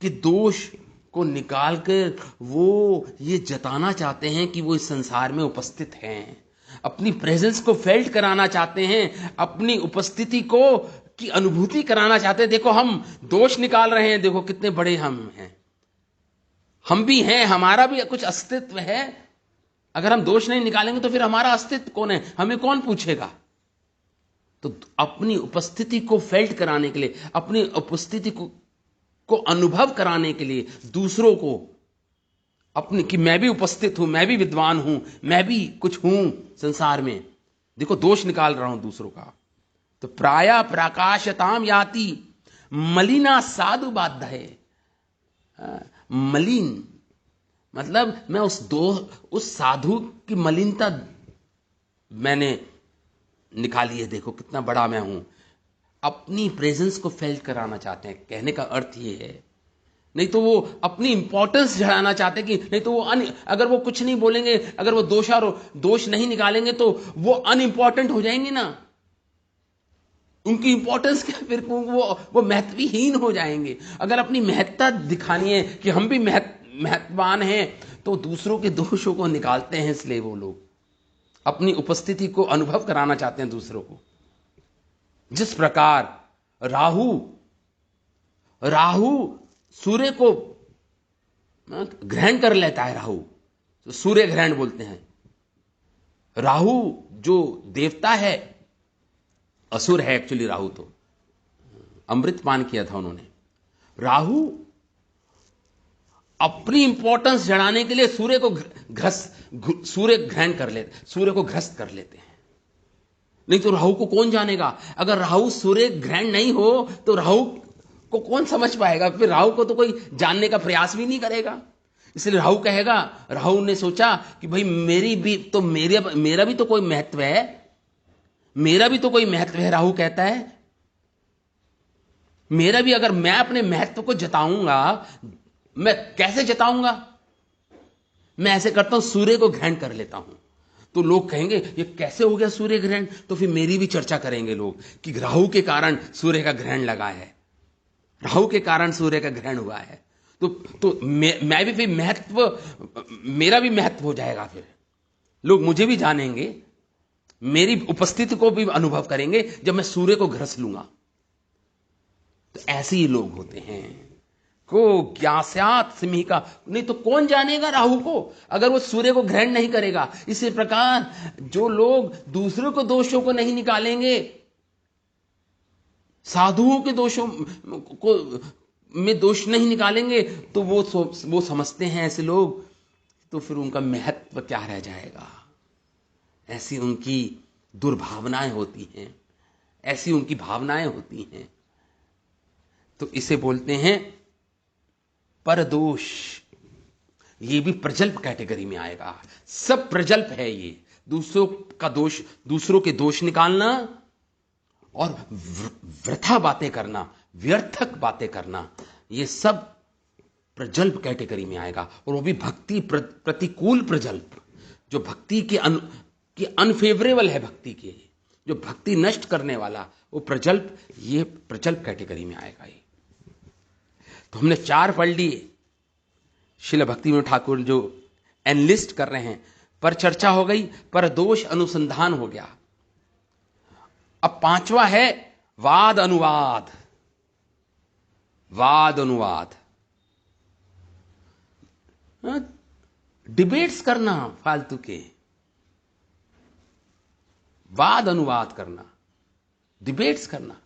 के दोष को निकालकर वो ये जताना चाहते हैं कि वो इस संसार में उपस्थित हैं, अपनी प्रेजेंस को फेल्ट कराना चाहते हैं, अपनी उपस्थिति को की अनुभूति कराना चाहते हैं। देखो हम दोष निकाल रहे हैं, देखो कितने बड़े हम हैं, हम भी हैं, हमारा भी कुछ अस्तित्व है। अगर हम दोष नहीं निकालेंगे तो फिर हमारा अस्तित्व कौन है, हमें कौन पूछेगा? तो अपनी उपस्थिति को फेल्ट कराने के लिए, अपनी उपस्थिति को अनुभव कराने के लिए, दूसरों को अपनी कि मैं भी उपस्थित हूं, मैं भी विद्वान हूं, मैं भी कुछ हूं संसार में, देखो दोष निकाल रहा हूं दूसरों का। तो प्राया प्रकाशताम याति मलिना साधु बाध्य है। मलिन मतलब मैं उस साधु की मलिनता मैंने निकाली है। देखो कितना बड़ा मैं हूं। अपनी प्रेजेंस को फेल कराना चाहते हैं, कहने का अर्थ ये है। नहीं तो वो अपनी इंपॉर्टेंस झड़ाना चाहते हैं कि नहीं तो वो अगर वो कुछ नहीं बोलेंगे, अगर वो दोष नहीं निकालेंगे तो वो अनइंपॉर्टेंट हो जाएंगे ना। उनकी इंपॉर्टेंस क्या, फिर वो महत्वहीन हो जाएंगे। अगर अपनी महत्ता दिखानी है कि हम भी महत्ववान हैं, तो दूसरों के दोषों को निकालते हैं। इसलिए वो लोग अपनी उपस्थिति को अनुभव कराना चाहते हैं दूसरों को। जिस प्रकार राहु सूर्य को ग्रहण कर लेता है, राहु तो सूर्य ग्रहण बोलते हैं। राहु जो देवता है, असुर है एक्चुअली राहु, तो अमृत पान किया था उन्होंने। राहु अपनी इंपॉर्टेंस जड़ाने के लिए सूर्य ग्रहण कर लेते, सूर्य को ग्रस्त कर लेते हैं। नहीं तो राहु को कौन जानेगा। अगर राहु सूर्य ग्रहण नहीं हो तो राहु को कौन समझ पाएगा, फिर राहु को तो कोई जानने का प्रयास भी नहीं करेगा। इसलिए राहु कहेगा, राहु ने सोचा कि भाई मेरा भी तो कोई महत्व है, मेरा भी तो कोई महत्व है। राहु कहता है मेरा भी, अगर मैं अपने महत्व को जताऊंगा, मैं कैसे जताऊंगा, मैं ऐसे करता हूं सूर्य को ग्रहण कर लेता हूं। तो लोग कहेंगे ये कैसे हो गया सूर्य ग्रहण, तो फिर मेरी भी चर्चा करेंगे लोग कि राहु के कारण सूर्य का ग्रहण लगा है, राहु के कारण सूर्य का ग्रहण हुआ है। तो मैं भी फिर मेरा भी महत्व हो जाएगा। फिर लोग मुझे भी जानेंगे, मेरी उपस्थिति को भी अनुभव करेंगे जब मैं सूर्य को ग्रस लूंगा। तो ऐसे ही लोग होते हैं। को ज्ञास्यात् सिंहिका, नहीं तो कौन जानेगा राहु को अगर वो सूर्य को ग्रहण नहीं करेगा। इसी प्रकार जो लोग दूसरों को दोषों को नहीं निकालेंगे, साधुओं के दोषों को में दोष नहीं निकालेंगे, तो वो समझते हैं ऐसे लोग, तो फिर उनका महत्व क्या रह जाएगा। ऐसी उनकी दुर्भावनाएं होती हैं, ऐसी उनकी भावनाएं होती हैं। तो इसे बोलते हैं परदोष। ये भी प्रजल्प कैटेगरी में आएगा। सब प्रजल्प है ये। दूसरों के दोष निकालना और वृथा बातें करना, व्यर्थक बातें करना, ये सब प्रजल्प कैटेगरी में आएगा। और वो भी भक्ति प्रतिकूल प्रजल्प, जो भक्ति के अनफेवरेबल है, भक्ति के जो भक्ति नष्ट करने वाला वो प्रजल्प, ये प्रजल्प कैटेगरी में आएगा। ये तो हमने 4 पढ़ लिए। श्रील भक्तिविनोद ठाकुर जो एनलिस्ट कर रहे हैं, पर चर्चा हो गई, पर दोष अनुसंधान हो गया। अब 5वां है वाद अनुवाद। वाद अनुवाद, डिबेट्स करना फालतू के, वाद अनुवाद करना, डिबेट्स करना।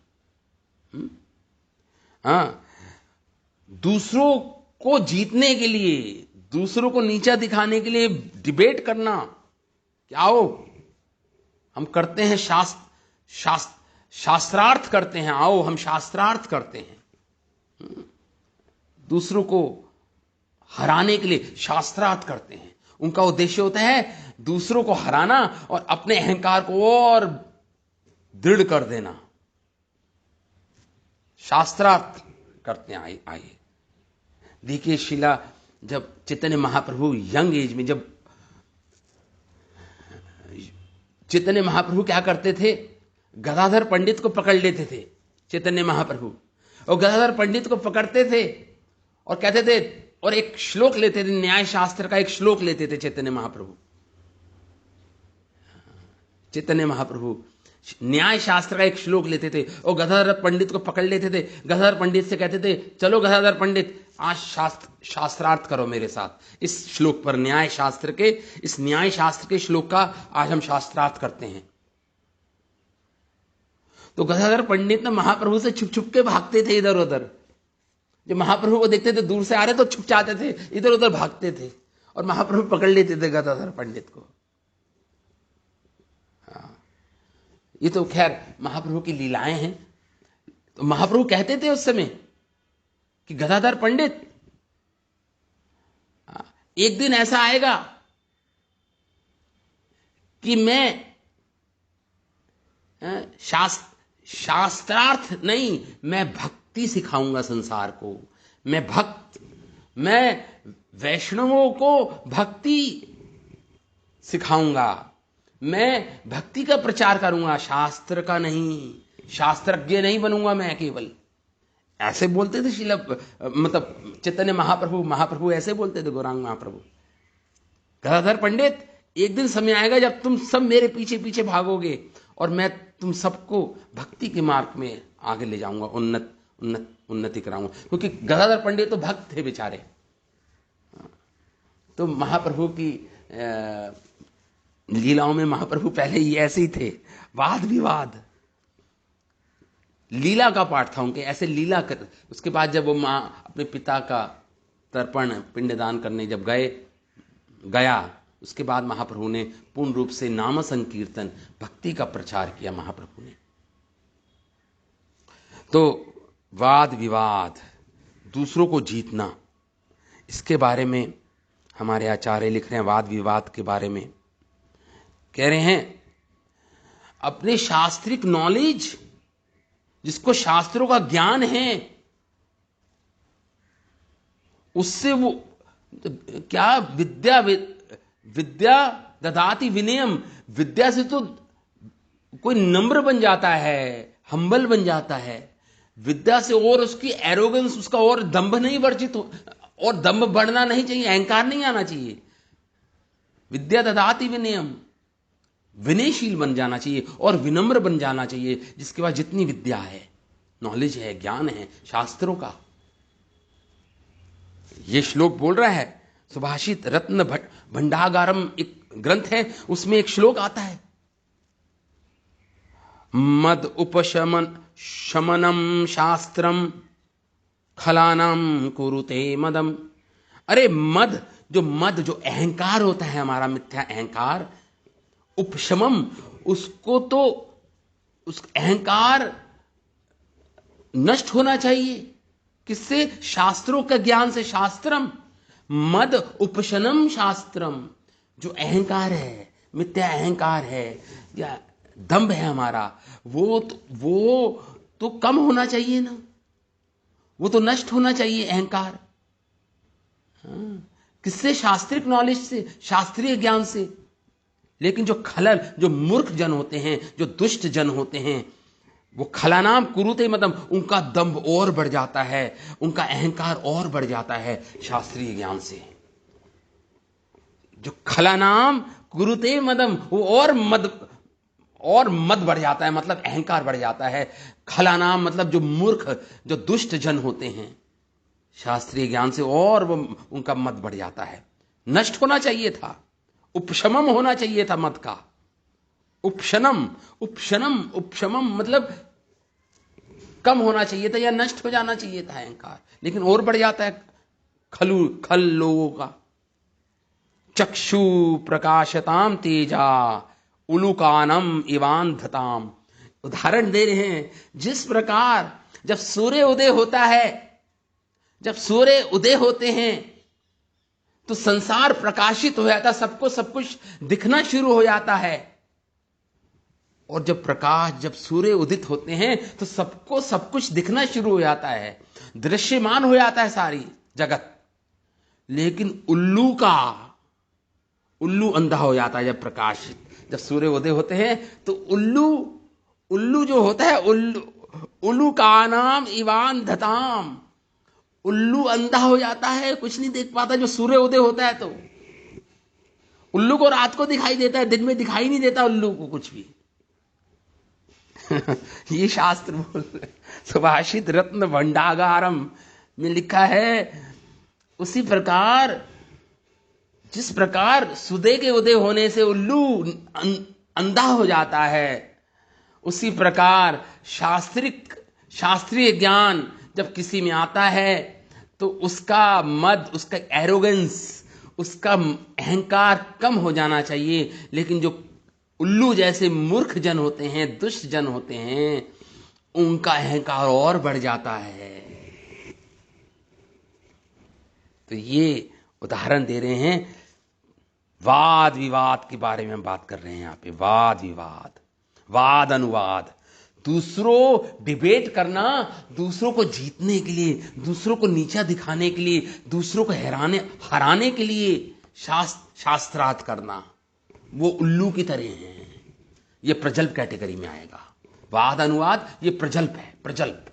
दूसरों को जीतने के लिए, दूसरों को नीचा दिखाने के लिए डिबेट करना। क्या हो, हम करते हैं शास्त्रार्थ करते हैं। आओ हम शास्त्रार्थ करते हैं। दूसरों को हराने के लिए शास्त्रार्थ करते हैं। उनका उद्देश्य होता है दूसरों को हराना और अपने अहंकार को और दृढ़ कर देना। शास्त्रार्थ करते हैं। आइए देखिए, शिला जब चैतन्य महाप्रभु यंग एज में, जब चैतन्य महाप्रभु क्या करते थे, गदाधर पंडित को पकड़ लेते थे चैतन्य महाप्रभु, और गदाधर पंडित को पकड़ते थे और कहते थे, और एक श्लोक लेते थे, न्याय शास्त्र का एक श्लोक लेते थे चैतन्य महाप्रभु। चैतन्य महाप्रभु न्याय शास्त्र का एक श्लोक लेते थे और गदाधर पंडित को पकड़ लेते थे। गदाधर पंडित से कहते थे, चलो गदाधर पंडित, आज शास्त्रार्थ करो मेरे साथ इस श्लोक पर। न्याय शास्त्र के श्लोक का आज हम शास्त्रार्थ करते हैं। तो गदाधर पंडित ना महाप्रभु से छुप छुप के भागते थे इधर उधर। जब महाप्रभु को देखते थे दूर से आ रहे तो छुप जाते थे, इधर उधर भागते थे, और महाप्रभु पकड़ लेते थे गदाधर पंडित को। ये तो खैर महाप्रभु की लीलाएं हैं। तो महाप्रभु कहते थे उस समय कि गदाधर पंडित, एक दिन ऐसा आएगा कि मैं शास्त्रार्थ नहीं, मैं भक्ति सिखाऊंगा संसार को। मैं वैष्णवों को भक्ति सिखाऊंगा, मैं भक्ति का प्रचार करूंगा, शास्त्र का नहीं, शास्त्रज्ञ नहीं बनूंगा मैं केवल। ऐसे बोलते थे मतलब चैतन्य महाप्रभु ऐसे बोलते थे, गौरांग महाप्रभु। गदाधर पंडित, एक दिन समय आएगा जब तुम सब मेरे पीछे पीछे भागोगे और मैं तुम सबको भक्ति के मार्ग में आगे ले जाऊंगा, उन्नति कराऊंगा। क्योंकि गदाधर पंडित तो भक्त थे बेचारे। तो महाप्रभु की लीलाओं में महाप्रभु पहले ही ऐसे ही थे, वाद विवाद, लीला का पाठ था उनके, ऐसे लीला कर। उसके बाद जब वो माँ अपने पिता का तर्पण पिंडदान करने जब गया, उसके बाद महाप्रभु ने पूर्ण रूप से नाम संकीर्तन भक्ति का प्रचार किया महाप्रभु ने। तो वाद विवाद, दूसरों को जीतना, इसके बारे में हमारे आचार्य लिख रहे हैं। वाद विवाद के बारे में कह रहे हैं, अपने शास्त्रिक नॉलेज, जिसको शास्त्रों का ज्ञान है, उससे वो क्या विद्या ददाति विनयम, विद्या से तो कोई नम्र बन जाता है, हम्बल बन जाता है। विद्या से और उसकी एरोगेंस, उसका और दंभ नहीं वर्जित हो, और दंभ बढ़ना नहीं चाहिए, अहंकार नहीं आना चाहिए। विद्या ददाति विनयम, विनयशील बन जाना चाहिए और विनम्र बन जाना चाहिए, जिसके पास जितनी विद्या है, नॉलेज है, ज्ञान है शास्त्रों का। यह श्लोक बोल रहा है, सुभाषित रत्न भंडागारम एक ग्रंथ है, उसमें एक श्लोक आता है, मद शमनम शास्त्रम खलानाम कुरुते मदम। अरे मद जो अहंकार होता है हमारा, मिथ्या अहंकार, उपशमम, उसको तो उस अहंकार नष्ट होना चाहिए। किससे? शास्त्रों का ज्ञान से। शास्त्रम मद उपशनम शास्त्रम, जो अहंकार है, मिथ्या अहंकार है या दंभ है हमारा, वो तो कम होना चाहिए ना, वो तो नष्ट होना चाहिए अहंकार। किससे? शास्त्रिक नॉलेज से, शास्त्रीय ज्ञान से। लेकिन जो मूर्ख जन होते हैं, जो दुष्ट जन होते हैं, वो खलानाम कुरुते मतलब उनका दंभ और बढ़ जाता है, उनका अहंकार और बढ़ जाता है शास्त्रीय ज्ञान से। जो खलानाम कुरुते मदम, वो और मद बढ़ जाता है, मतलब अहंकार बढ़ जाता है। खलानाम मतलब जो मूर्ख, जो दुष्ट जन होते हैं शास्त्रीय ज्ञान से, और वो उनका मद बढ़ जाता है। नष्ट होना चाहिए था, उपशमम होना चाहिए था मद का। उपशमम मतलब कम होना चाहिए था या नष्ट हो जाना चाहिए था अहंकार, लेकिन और बढ़ जाता है खल लोगों का। चक्षु प्रकाशताम तेजा उलुकानम इवांधताम। उदाहरण दे रहे हैं, जिस प्रकार जब सूर्य उदय होता है, जब सूर्य उदय होते हैं तो संसार प्रकाशित हो जाता, सबको सब कुछ दिखना शुरू हो जाता है। और जब सूर्य उदित होते हैं तो सबको सब कुछ दिखना शुरू हो जाता है, दृश्यमान हो जाता है सारी जगत। लेकिन उल्लू अंधा हो जाता है जब सूर्य उदय होते हैं तो उल्लू जो होता है, उल्लू का नाम इवांधताम, उल्लू अंधा हो जाता है, कुछ नहीं देख पाता। जो सूर्य उदय होता है तो उल्लू को रात को दिखाई देता है, दिन में दिखाई नहीं देता उल्लू को कुछ भी। ये शास्त्र बोल रहे। सुभाषित रत्न भंडागारम में लिखा है, उसी प्रकार जिस प्रकार सूर्य के उदय होने से उल्लू अंधा हो जाता है, उसी प्रकार शास्त्रीय ज्ञान जब किसी में आता है तो उसका मद, उसका एरोगेंस, उसका अहंकार कम हो जाना चाहिए। लेकिन जो उल्लू जैसे मूर्ख जन होते हैं, दुष्ट जन होते हैं, उनका अहंकार और बढ़ जाता है। तो ये उदाहरण दे रहे हैं, वाद विवाद के बारे में हम बात कर रहे हैं यहां पे। वाद विवाद, वाद अनुवाद, दूसरों डिबेट करना, दूसरों को जीतने के लिए, दूसरों को नीचा दिखाने के लिए, दूसरों को हराने के लिए शास्त्रार्थ करना, वो उल्लू की तरह हैं। ये प्रजल्प कैटेगरी में आएगा। वाद अनुवाद ये प्रजल्प है, प्रजल्प।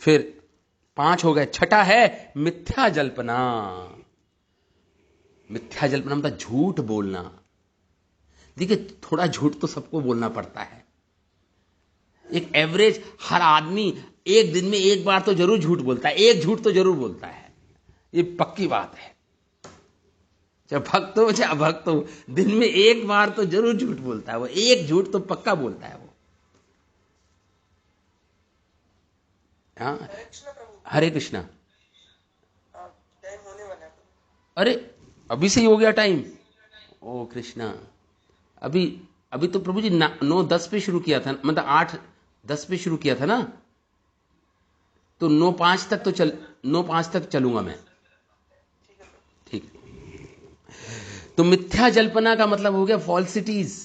फिर 5 हो गए। छठा है मिथ्या जल्पना। मिथ्या जल्पना मतलब झूठ बोलना। देखिए, थोड़ा झूठ तो सबको बोलना पड़ता है। एक एवरेज हर आदमी एक दिन में एक बार तो जरूर झूठ बोलता है, एक झूठ तो जरूर बोलता है, ये पक्की बात है। चाहे भक्त हो चाहे अभक्त हो, दिन में एक बार तो जरूर झूठ बोलता है वो, एक झूठ तो पक्का बोलता है वो। हाँ, हरे कृष्णा। टाइम होने वाला है। अरे अभी से ही हो गया टाइम? ओ कृष्णा, अभी तो प्रभु जी 9:10 पे शुरू किया था, मतलब 8:10 पे शुरू किया था ना, तो 9:05 तक तो 9:05 तक चलूंगा मैं। ठीक। तो मिथ्या जल्पना का मतलब हो गया फॉल्सिटीज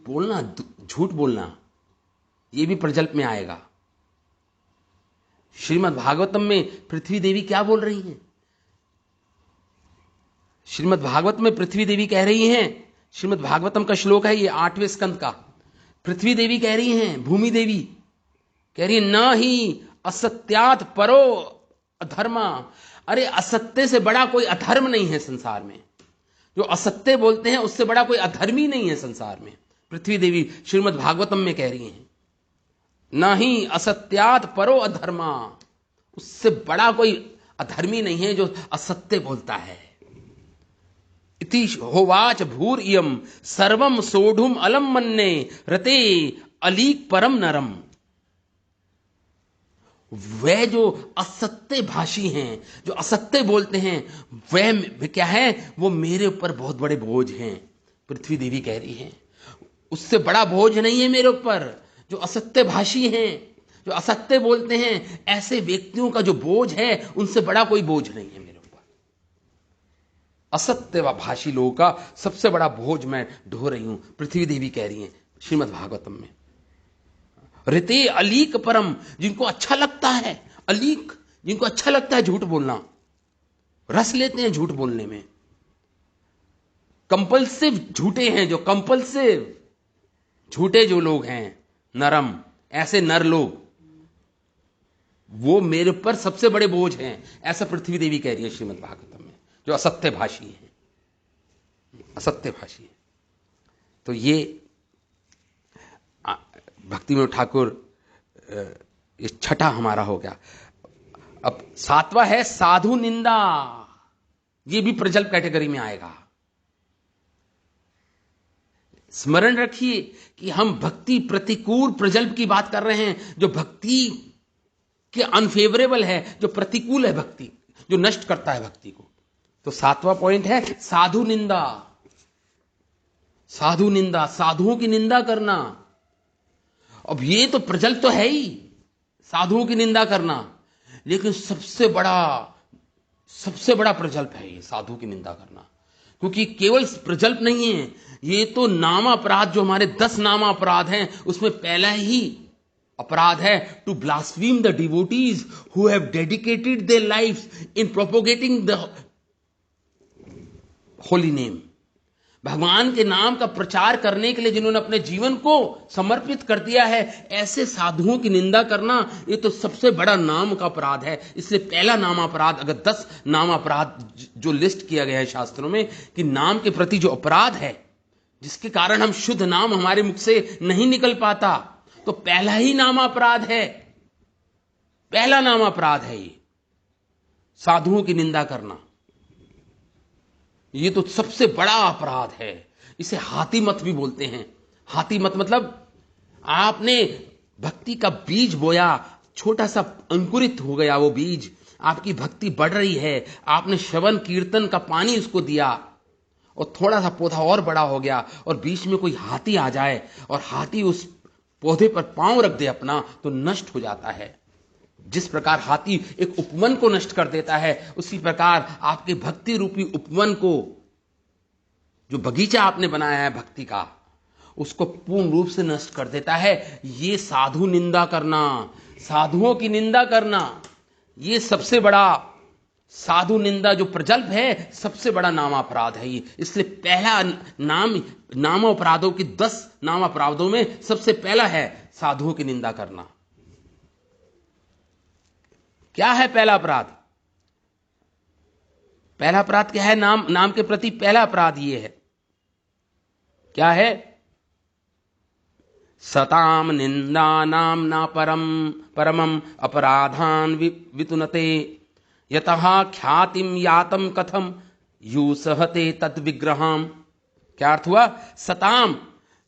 बोलना, झूठ बोलना, ये भी प्रजल्प में आएगा। श्रीमद् भागवतम में पृथ्वी देवी क्या बोल रही हैं? श्रीमद् भागवत में पृथ्वी देवी कह रही हैं, श्रीमद् भागवतम का श्लोक है ये 8वें स्कंद का। पृथ्वी देवी कह रही हैं, भूमि देवी कह रही है, न ही असत्यात परो अधर्मा। अरे असत्य से बड़ा कोई अधर्म नहीं है संसार में। जो असत्य बोलते हैं उससे बड़ा कोई अधर्मी नहीं है संसार में। पृथ्वी देवी श्रीमद् भागवतम में कह रही हैं, न ही असत्यात परो अधर्मा, उससे बड़ा कोई अधर्मी नहीं है जो असत्य बोलता है। इति होवाच भूर इयम सर्वम सोढ़ुम अलम मन्ने रते अलीक परम नरम। वह जो असत्य भाषी हैं, जो असत्य बोलते हैं, वह क्या है? वो मेरे ऊपर बहुत बड़े बोझ हैं। पृथ्वी देवी कह रही है, उससे बड़ा बोझ नहीं है मेरे ऊपर। जो असत्य भाषी हैं, जो असत्य बोलते हैं, ऐसे व्यक्तियों का जो बोझ है, उनसे बड़ा कोई बोझ नहीं है मेरे ऊपर। असत्य व भाषी लोगों का सबसे बड़ा बोझ मैं ढो रही हूं, पृथ्वी देवी कह रही हैं श्रीमद् भागवतम में। रिते अलीक परम, जिनको अच्छा लगता है, अलीक, जिनको अच्छा लगता है झूठ बोलना, रस लेते हैं झूठ बोलने में। कंपल्सिव झूठे हैं जो, कंपल्सिव झूठे जो लोग हैं, नरम, ऐसे नर लोग, वो मेरे पर सबसे बड़े बोझ हैं, ऐसा पृथ्वी देवी कह रही है श्रीमद् भागवतम में। जो असत्य भाषी हैं, असत्य भाषी है। तो ये भक्ति विनोद ठाकुर, ये छठा हमारा हो गया। अब 7वां है साधु निंदा। ये भी प्रजल्प कैटेगरी में आएगा। स्मरण रखिए कि हम भक्ति प्रतिकूल प्रजल्प की बात कर रहे हैं, जो भक्ति के अनफेवरेबल है, जो प्रतिकूल है भक्ति, जो नष्ट करता है भक्ति को। तो 7वां पॉइंट है साधु निंदा। साधु निंदा, साधुओं की निंदा करना। अब ये तो प्रजल्प तो है ही, साधुओं की निंदा करना, लेकिन सबसे बड़ा प्रजल्प है ये साधु की निंदा करना। क्योंकि केवल प्रजल्प नहीं है, ये तो नाम अपराध, जो हमारे 10 नाम अपराध हैं, उसमें पहला ही अपराध है to blaspheme the devotees who have dedicated their lives in propagating the holy name. भगवान के नाम का प्रचार करने के लिए जिन्होंने अपने जीवन को समर्पित कर दिया है, ऐसे साधुओं की निंदा करना, ये तो सबसे बड़ा नाम का अपराध है। इसलिए पहला नाम अपराध, अगर 10 नाम अपराध जो लिस्ट किया गया है शास्त्रों में कि नाम के प्रति जो अपराध है, जिसके कारण हम शुद्ध नाम हमारे मुख से नहीं निकल पाता, तो पहला ही नाम अपराध है, पहला नाम अपराध है ये साधुओं की निंदा करना। ये तो सबसे बड़ा अपराध है। इसे हाथी मत भी बोलते हैं। हाथी मत मतलब आपने भक्ति का बीज बोया, छोटा सा अंकुरित हो गया वो बीज, आपकी भक्ति बढ़ रही है, आपने श्रवण कीर्तन का पानी उसको दिया, और थोड़ा सा पौधा और बड़ा हो गया और बीच में कोई हाथी आ जाए और हाथी उस पौधे पर पांव रख दे अपना, तो नष्ट हो जाता है। जिस प्रकार हाथी एक उपवन को नष्ट कर देता है, उसी प्रकार आपके भक्ति रूपी उपवन को, जो बगीचा आपने बनाया है भक्ति का, उसको पूर्ण रूप से नष्ट कर देता है। ये साधु निंदा करना, साधुओं की निंदा करना, ये सबसे बड़ा साधु निंदा जो प्रजल्प है, सबसे बड़ा नाम अपराध है ये। इसलिए पहला नाम अपराधों की 10 नाम अपराधों में सबसे पहला है साधुओं की निंदा करना। क्या है पहला अपराध? पहला अपराध क्या है? नाम के प्रति पहला अपराध ये है, क्या है? सताम निंदा नाम ना परमम अपराधान वितुनते यतः ख्यातिम यातम कथम यू सहते तद विग्रहम। क्या अर्थ हुआ? सताम,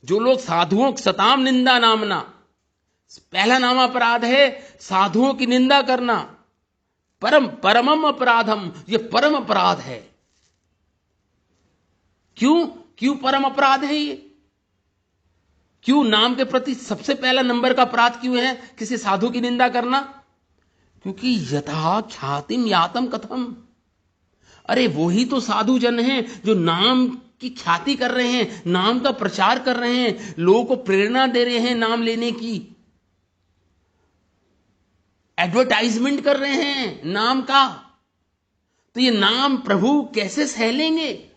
जो लोग साधुओं सताम निंदा नामना, पहला नाम अपराध है साधुओं की निंदा करना। परमम अपराधम, ये परम अपराध है। क्यों परम अपराध है ये? क्यों नाम के प्रति सबसे पहला नंबर का अपराध क्यों है किसी साधु की निंदा करना? क्योंकि यथा ख्यातिम यातम कथम, अरे वही तो साधु जन हैं जो नाम की ख्याति कर रहे हैं, नाम का प्रचार कर रहे हैं, लोगों को प्रेरणा दे रहे हैं नाम लेने की, एडवर्टाइजमेंट कर रहे हैं नाम का। तो ये नाम प्रभु कैसे सह लेंगे?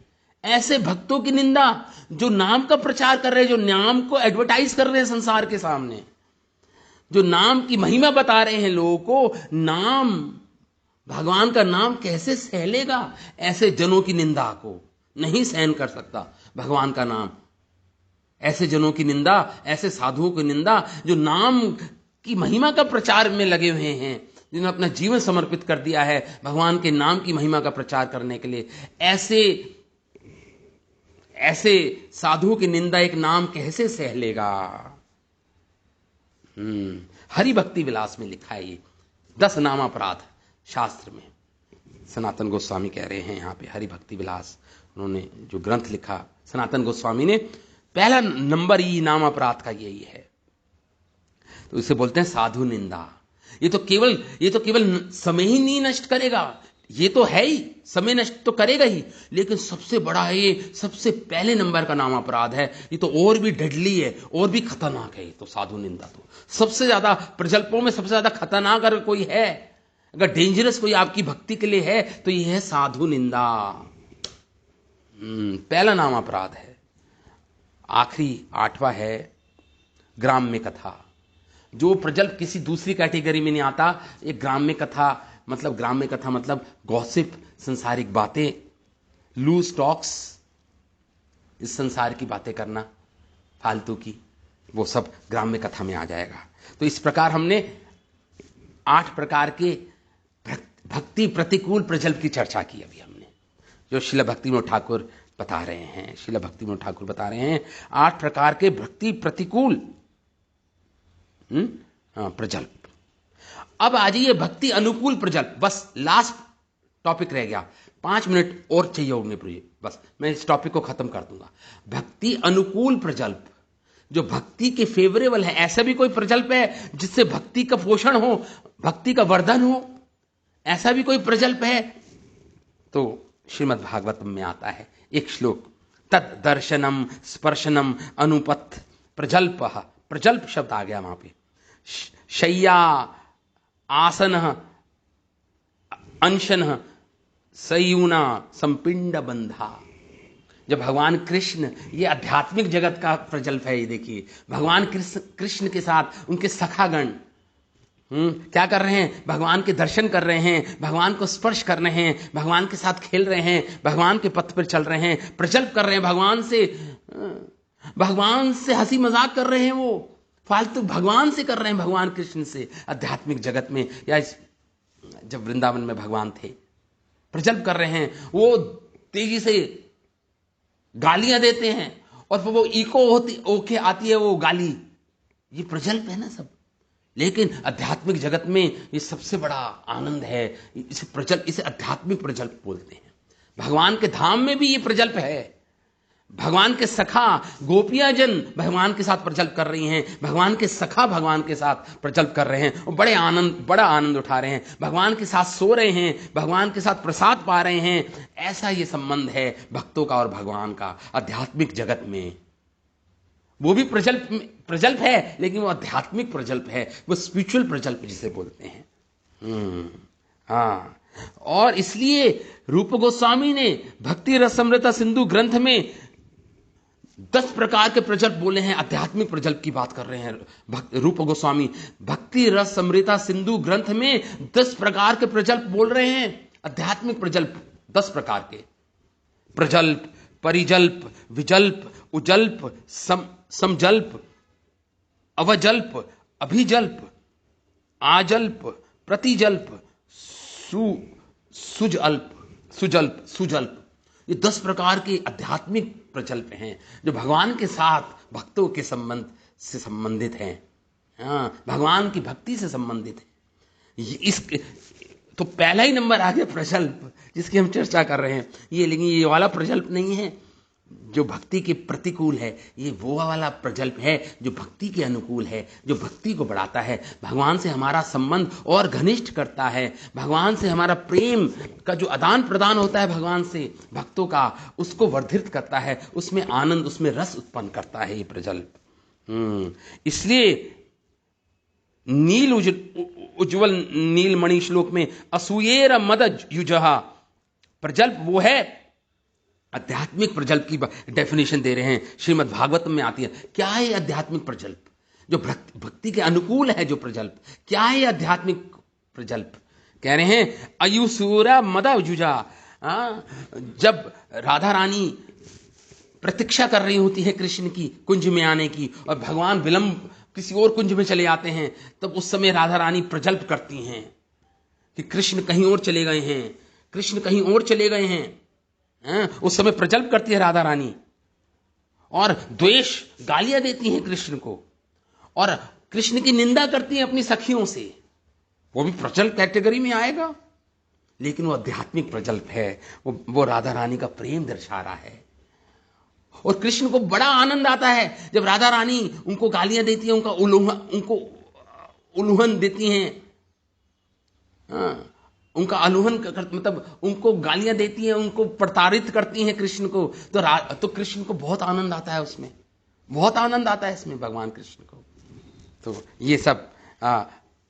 ऐसे भक्तों की निंदा जो नाम का प्रचार कर रहे हैं, जो नाम को एडवर्टाइज कर रहे हैं संसार के सामने, जो नाम की महिमा बता रहे हैं लोगों को, नाम, भगवान का नाम कैसे सह लेगा? ऐसे जनों की निंदा को नहीं सहन कर सकता भगवान का नाम। ऐसे जनों की निंदा, ऐसे साधुओं की निंदा जो नाम की महिमा का प्रचार में लगे हुए हैं, जिन्होंने अपना जीवन समर्पित कर दिया है भगवान के नाम की महिमा का प्रचार करने के लिए, ऐसे साधुओं की निंदा एक नाम कैसे सह लेगा? हरि भक्ति विलास में लिखा है ये 10 नाम अपराध शास्त्र में। सनातन गोस्वामी कह रहे हैं यहां पे, हरि भक्ति विलास, उन्होंने जो ग्रंथ लिखा सनातन गोस्वामी ने, पहला नंबर ही नाम अपराध का यही है। तो इसे बोलते हैं साधु निंदा। ये तो केवल समय ही नहीं नष्ट करेगा, ये तो है ही, समय नष्ट तो करेगा ही, लेकिन सबसे बड़ा है ये, सबसे पहले नंबर का नाम अपराध है ये। तो और भी डेडली है, और भी खतरनाक है ये तो साधु निंदा। तो सबसे ज्यादा प्रजल्पों में सबसे ज्यादा खतरनाक अगर कोई है, अगर डेंजरस कोई आपकी भक्ति के लिए है, तो ये है साधु निंदा। पहला नाम अपराध है। आखिरी 8वां है ग्राम्य कथा। जो प्रजल्प किसी दूसरी कैटेगरी में नहीं आता, एक ग्राम्य कथा मतलब गॉसिप, संसारिक बातें, लूज टॉक्स, इस संसार की बातें करना फालतू की, वो सब ग्राम्य कथा में आ जाएगा। तो इस प्रकार हमने 8 प्रकार के भक्ति प्रतिकूल प्रजल्प की चर्चा की अभी हमने, जो श्रील भक्तिविनोद ठाकुर बता रहे हैं। श्रील भक्तिविनोद ठाकुर बता रहे हैं 8 प्रकार के भक्ति प्रतिकूल प्रजल्प। अब आ जाइए भक्ति अनुकूल प्रजल्प। बस लास्ट टॉपिक रह गया, 5 मिनट और चाहिए होंगे पूरे, बस मैं इस टॉपिक को खत्म कर दूंगा। भक्ति अनुकूल प्रजल्प, जो भक्ति के फेवरेबल है। ऐसा भी कोई प्रजल्प है जिससे भक्ति का पोषण हो, भक्ति का वर्धन हो, ऐसा भी कोई प्रजल्प है? तो श्रीमद् भागवतम में आता है एक श्लोक, तत् दर्शनम स्पर्शनम अनुपथ प्रजल्प। प्रजल्प शब्द आ गया वहां पे। शय्या आसन अनशन सयूना संपिंड बंधा। जब भगवान कृष्ण, ये आध्यात्मिक जगत का प्रजल्प है, ये देखिए भगवान कृष्ण के साथ उनके सखागण क्या कर रहे हैं? भगवान के दर्शन कर रहे हैं, भगवान को स्पर्श कर रहे हैं, भगवान के साथ खेल रहे हैं, भगवान के पथ पर चल रहे हैं, प्रजल्प कर रहे हैं भगवान से हंसी मजाक कर रहे हैं, वो फालतू भगवान से कर रहे हैं, भगवान कृष्ण से आध्यात्मिक जगत में, या जब वृंदावन में भगवान थे प्रजल्प कर रहे हैं। वो तेजी से गालियां देते हैं और फिर वो इको होके आती है वो गाली, ये प्रजल्प है ना सब। लेकिन आध्यात्मिक जगत में ये सबसे बड़ा आनंद है, इसे आध्यात्मिक प्रजल्प बोलते हैं। भगवान के धाम में भी ये प्रजल्प है, भगवान के सखा गोपियां जन भगवान के साथ प्रजल्प कर रही हैं, भगवान के सखा भगवान के साथ प्रजल्प कर रहे हैं और बड़ा आनंद उठा रहे हैं, भगवान के साथ सो रहे हैं, भगवान के साथ प्रसाद पा रहे हैं। ऐसा ये संबंध है भक्तों का और भगवान का आध्यात्मिक जगत में। वो भी प्रजल्प है, लेकिन वो आध्यात्मिक प्रजल्प है, वो स्पिरिचुअल प्रजल्प जिसे बोलते हैं। हाँ, और इसलिए रूप गोस्वामी ने भक्ति रसमृता सिंधु ग्रंथ में 10 प्रकार के प्रजल्प बोले हैं। आध्यात्मिक प्रजल्प की बात कर रहे हैं रूप गोस्वामी। भक्ति रस अमृता सिंधु ग्रंथ में 10 प्रकार के प्रजल्प बोल रहे हैं। आध्यात्मिक प्रजल्प 10 प्रकार के प्रजल्प, परिजल्प, विजल्प, उजल्प, समजल्प, अवजल्प, अभिजल्प, आजल्प, प्रतिजल्प, सुजल्प। ये 10 प्रकार के आध्यात्मिक प्रजल्प हैं जो भगवान के साथ भक्तों के संबंध से संबंधित हैं। हाँ, भगवान की भक्ति से संबंधित है। तो पहला ही नंबर आ गया प्रजल्प, जिसकी हम चर्चा कर रहे हैं ये। लेकिन ये वाला प्रजल्प नहीं है जो भक्ति के प्रतिकूल है, ये वो वाला प्रजल्प है जो भक्ति के अनुकूल है, जो भक्ति को बढ़ाता है, भगवान से हमारा संबंध और घनिष्ठ करता है, भगवान से हमारा प्रेम का जो आदान प्रदान होता है भगवान से भक्तों का, उसको वर्धित करता है, उसमें आनंद, उसमें रस उत्पन्न करता है ये प्रजल्प। इसलिए नील उज्ज्वल नीलमणि श्लोक में असूयेर मद युजहा प्रजल्प वो है। आध्यात्मिक प्रजल्प की डेफिनेशन दे रहे हैं, श्रीमद् भागवतम में आती है। क्या है आध्यात्मिक प्रजल्प? जो भक्ति के अनुकूल है जो प्रजल्प, क्या है आध्यात्मिक प्रजल्प? कह रहे हैं अयुसूरा मद युजा। जब राधा रानी प्रतीक्षा कर रही होती है कृष्ण की कुंज में आने की, और भगवान विलंब किसी और कुंज में चले आते हैं, तब उस समय राधा रानी प्रजल्प करती हैं कि कृष्ण कहीं और चले गए हैं, कृष्ण कहीं और चले गए हैं। उस समय प्रजल्प करती है राधा रानी और द्वेष गालियां देती हैं कृष्ण को, और कृष्ण की निंदा करती हैं अपनी सखियों से। वो भी प्रजल्प कैटेगरी में आएगा, लेकिन वो आध्यात्मिक प्रजल्प है। वो राधा रानी का प्रेम दर्शा रहा है। और कृष्ण को बड़ा आनंद आता है जब राधा रानी उनको गालियां देती है, उनको उल्लंघन देती हैं, उनका आलोहन मतलब उनको गालियां देती हैं, उनको प्रताड़ित करती हैं कृष्ण को। तो कृष्ण को बहुत आनंद आता है, उसमें बहुत आनंद आता है इसमें भगवान कृष्ण को। तो ये सब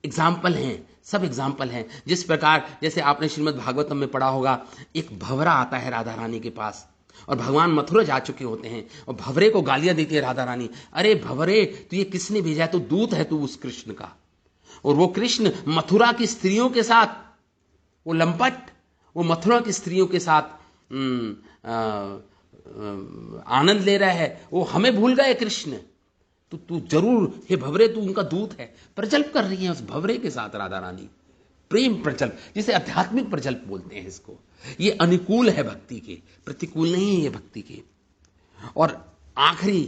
एग्जाम्पल हैं, सब एग्जाम्पल हैं। जिस प्रकार जैसे आपने श्रीमद् भागवतम में पढ़ा होगा, एक भंवरा आता है राधा रानी के पास, और भगवान मथुरा जा चुके होते हैं, और भंवरे को गालियां देती है राधा रानी, अरे भंवरे तुझे किसने भेजा है, तो दूत है तू उस कृष्ण का। और वो कृष्ण मथुरा की स्त्रियों के साथ, वो लंपट, वो मथुरा की स्त्रियों के साथ आनंद ले रहा है। वो हमें भूल गए कृष्ण, तो तू जरूर हे भंवरे तू उनका दूत है। प्रजल्प कर रही है उस भंवरे के साथ राधा रानी, प्रेम प्रजल्प, जिसे आध्यात्मिक प्रजल्प बोलते हैं इसको। ये अनुकूल है भक्ति के, प्रतिकूल नहीं है ये भक्ति के। और आखिरी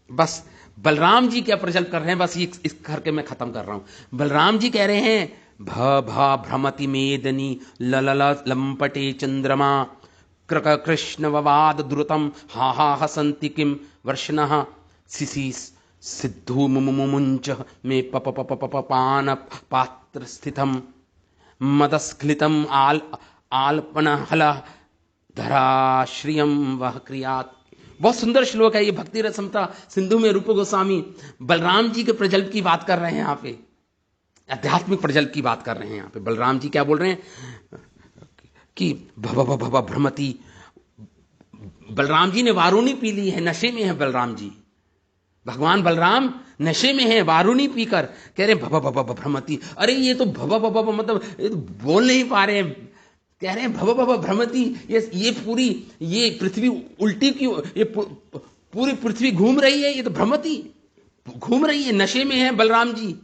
बस बलराम जी क्या प्रजल्प कर रहे हैं, बस ये इस करके मैं खत्म कर रहा हूं। बलराम जी कह रहे हैं भा भ्रमति मेदनी ललल लंपटे चंद्रमा कृक कृष्ण ववाद द्रुतम हा हा हसंति किम वर्षणः सिसी सिद्धू मुमुंच में पप पप पप पान पात्र स्थितम मदस्खलितम आल्पन हल धराश्रियम वह क्रियात। बहुत सुंदर श्लोक है ये, भक्ति रसमता सिंधु में रूप गोस्वामी बलराम जी के प्रजल्प की बात कर रहे हैं। यहाँ पे आध्यात्मिक प्रजल्प की बात कर रहे हैं। यहाँ पे बलराम जी क्या बोल रहे हैं कि भव भ्रमति, बलराम जी ने वारुणी पी ली है, नशे में है बलराम जी, भगवान बलराम नशे में है, वारुणी पीकर कह रहे भव भ्रमति। अरे ये तो भव मतलब ये तो बोल नहीं पा रहे हैं, कह रहे हैं भव भ्रमति, ये पूरी ये पृथ्वी उल्टी क्यों, ये पूरी पृथ्वी घूम रही है, ये तो भ्रमति घूम रही है, नशे में है बलराम जी,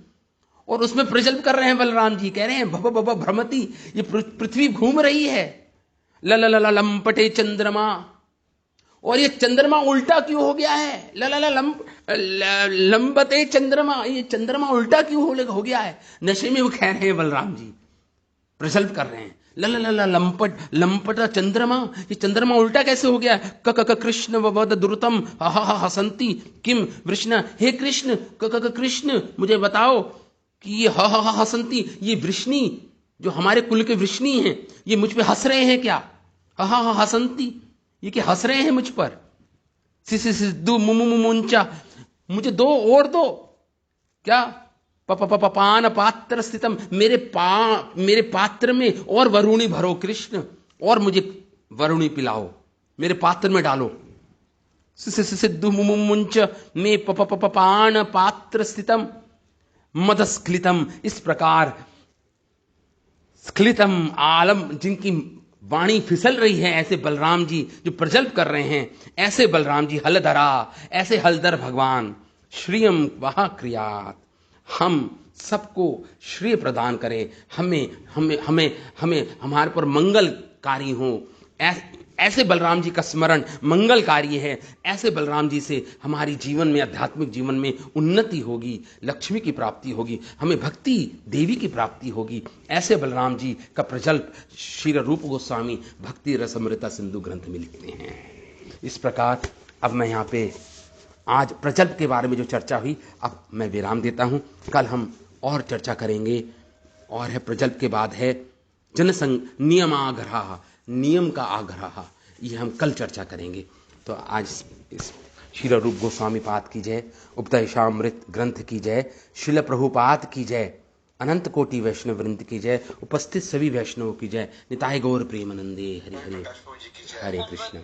और उसमें प्रजल्प कर रहे हैं बलराम जी, कह रहे हैं भव भ्रमति, ये पृथ्वी घूम रही है। ललललंपटे चंद्रमा, और ये चंद्रमा उल्टा क्यों हो गया है, लंबते चंद्रमा, ये चंद्रमा उल्टा क्यों हो गया है, नशे में वो कह रहे हैं बलराम जी, प्रजल्प कर रहे हैं। ल ल ल लंपट लंपट चंद्रमा, ये चंद्रमा उल्टा कैसे हो गया? क क क कृष्ण वद दुरुतम ह ह ह हसंती किम वृष्ण, हे कृष्ण क क क कृष्ण मुझे बताओ कि ये ह ह ह हसंती, ये वृष्णि जो हमारे कुल के वृष्णि हैं, ये मुझ पे हंस रहे हैं क्या? ह ह ह हसंती, ये क्या हंस रहे हैं मुझ पर? सिद्धू मुंचा, मुझे दो और दो क्या? पान पात्र स्थितम, मेरे पात्र में और वरुणी भरो कृष्ण, और मुझे वरुणी पिलाओ, मेरे पात्र में डालो। सिद्धू मुंच में पान पात्र स्थितम मदस्खलितम, इस प्रकार स्खलितम आलम, जिनकी वाणी फिसल रही है, ऐसे बलराम जी जो प्रजल्प कर रहे हैं, ऐसे बलराम जी हलधरा, ऐसे हलधर भगवान श्रियम वहा क्रियात, हम सबको श्रेय प्रदान करें, हमें हमें हमें हमें हमारे पर मंगलकारी हो। ऐसे बलराम जी का स्मरण मंगलकारी है, ऐसे बलराम जी से हमारी जीवन में, आध्यात्मिक जीवन में उन्नति होगी, लक्ष्मी की प्राप्ति होगी, हमें भक्ति देवी की प्राप्ति होगी। ऐसे बलराम जी का प्रजल्प श्री रूप गोस्वामी भक्ति रसमृता सिंधु ग्रंथ में लिखते हैं। इस प्रकार अब मैं यहाँ पे आज प्रजल्प के बारे में जो चर्चा हुई, अब मैं विराम देता हूँ। कल हम और चर्चा करेंगे, और है प्रजल्प के बाद है जनसंग नियमाग्रह, नियम का आग्रह, ये हम कल चर्चा करेंगे। तो आज इस श्रील रूप गोस्वामी पाद की जय, उपदेशामृत ग्रंथ की जय, शिल प्रभुपाद की जय, अनंत कोटि वैष्णव वृंद की जय, उपस्थित सभी वैष्णवों की जय। निताय गौर प्रेमानंदे, हरि हरे, हरे कृष्ण।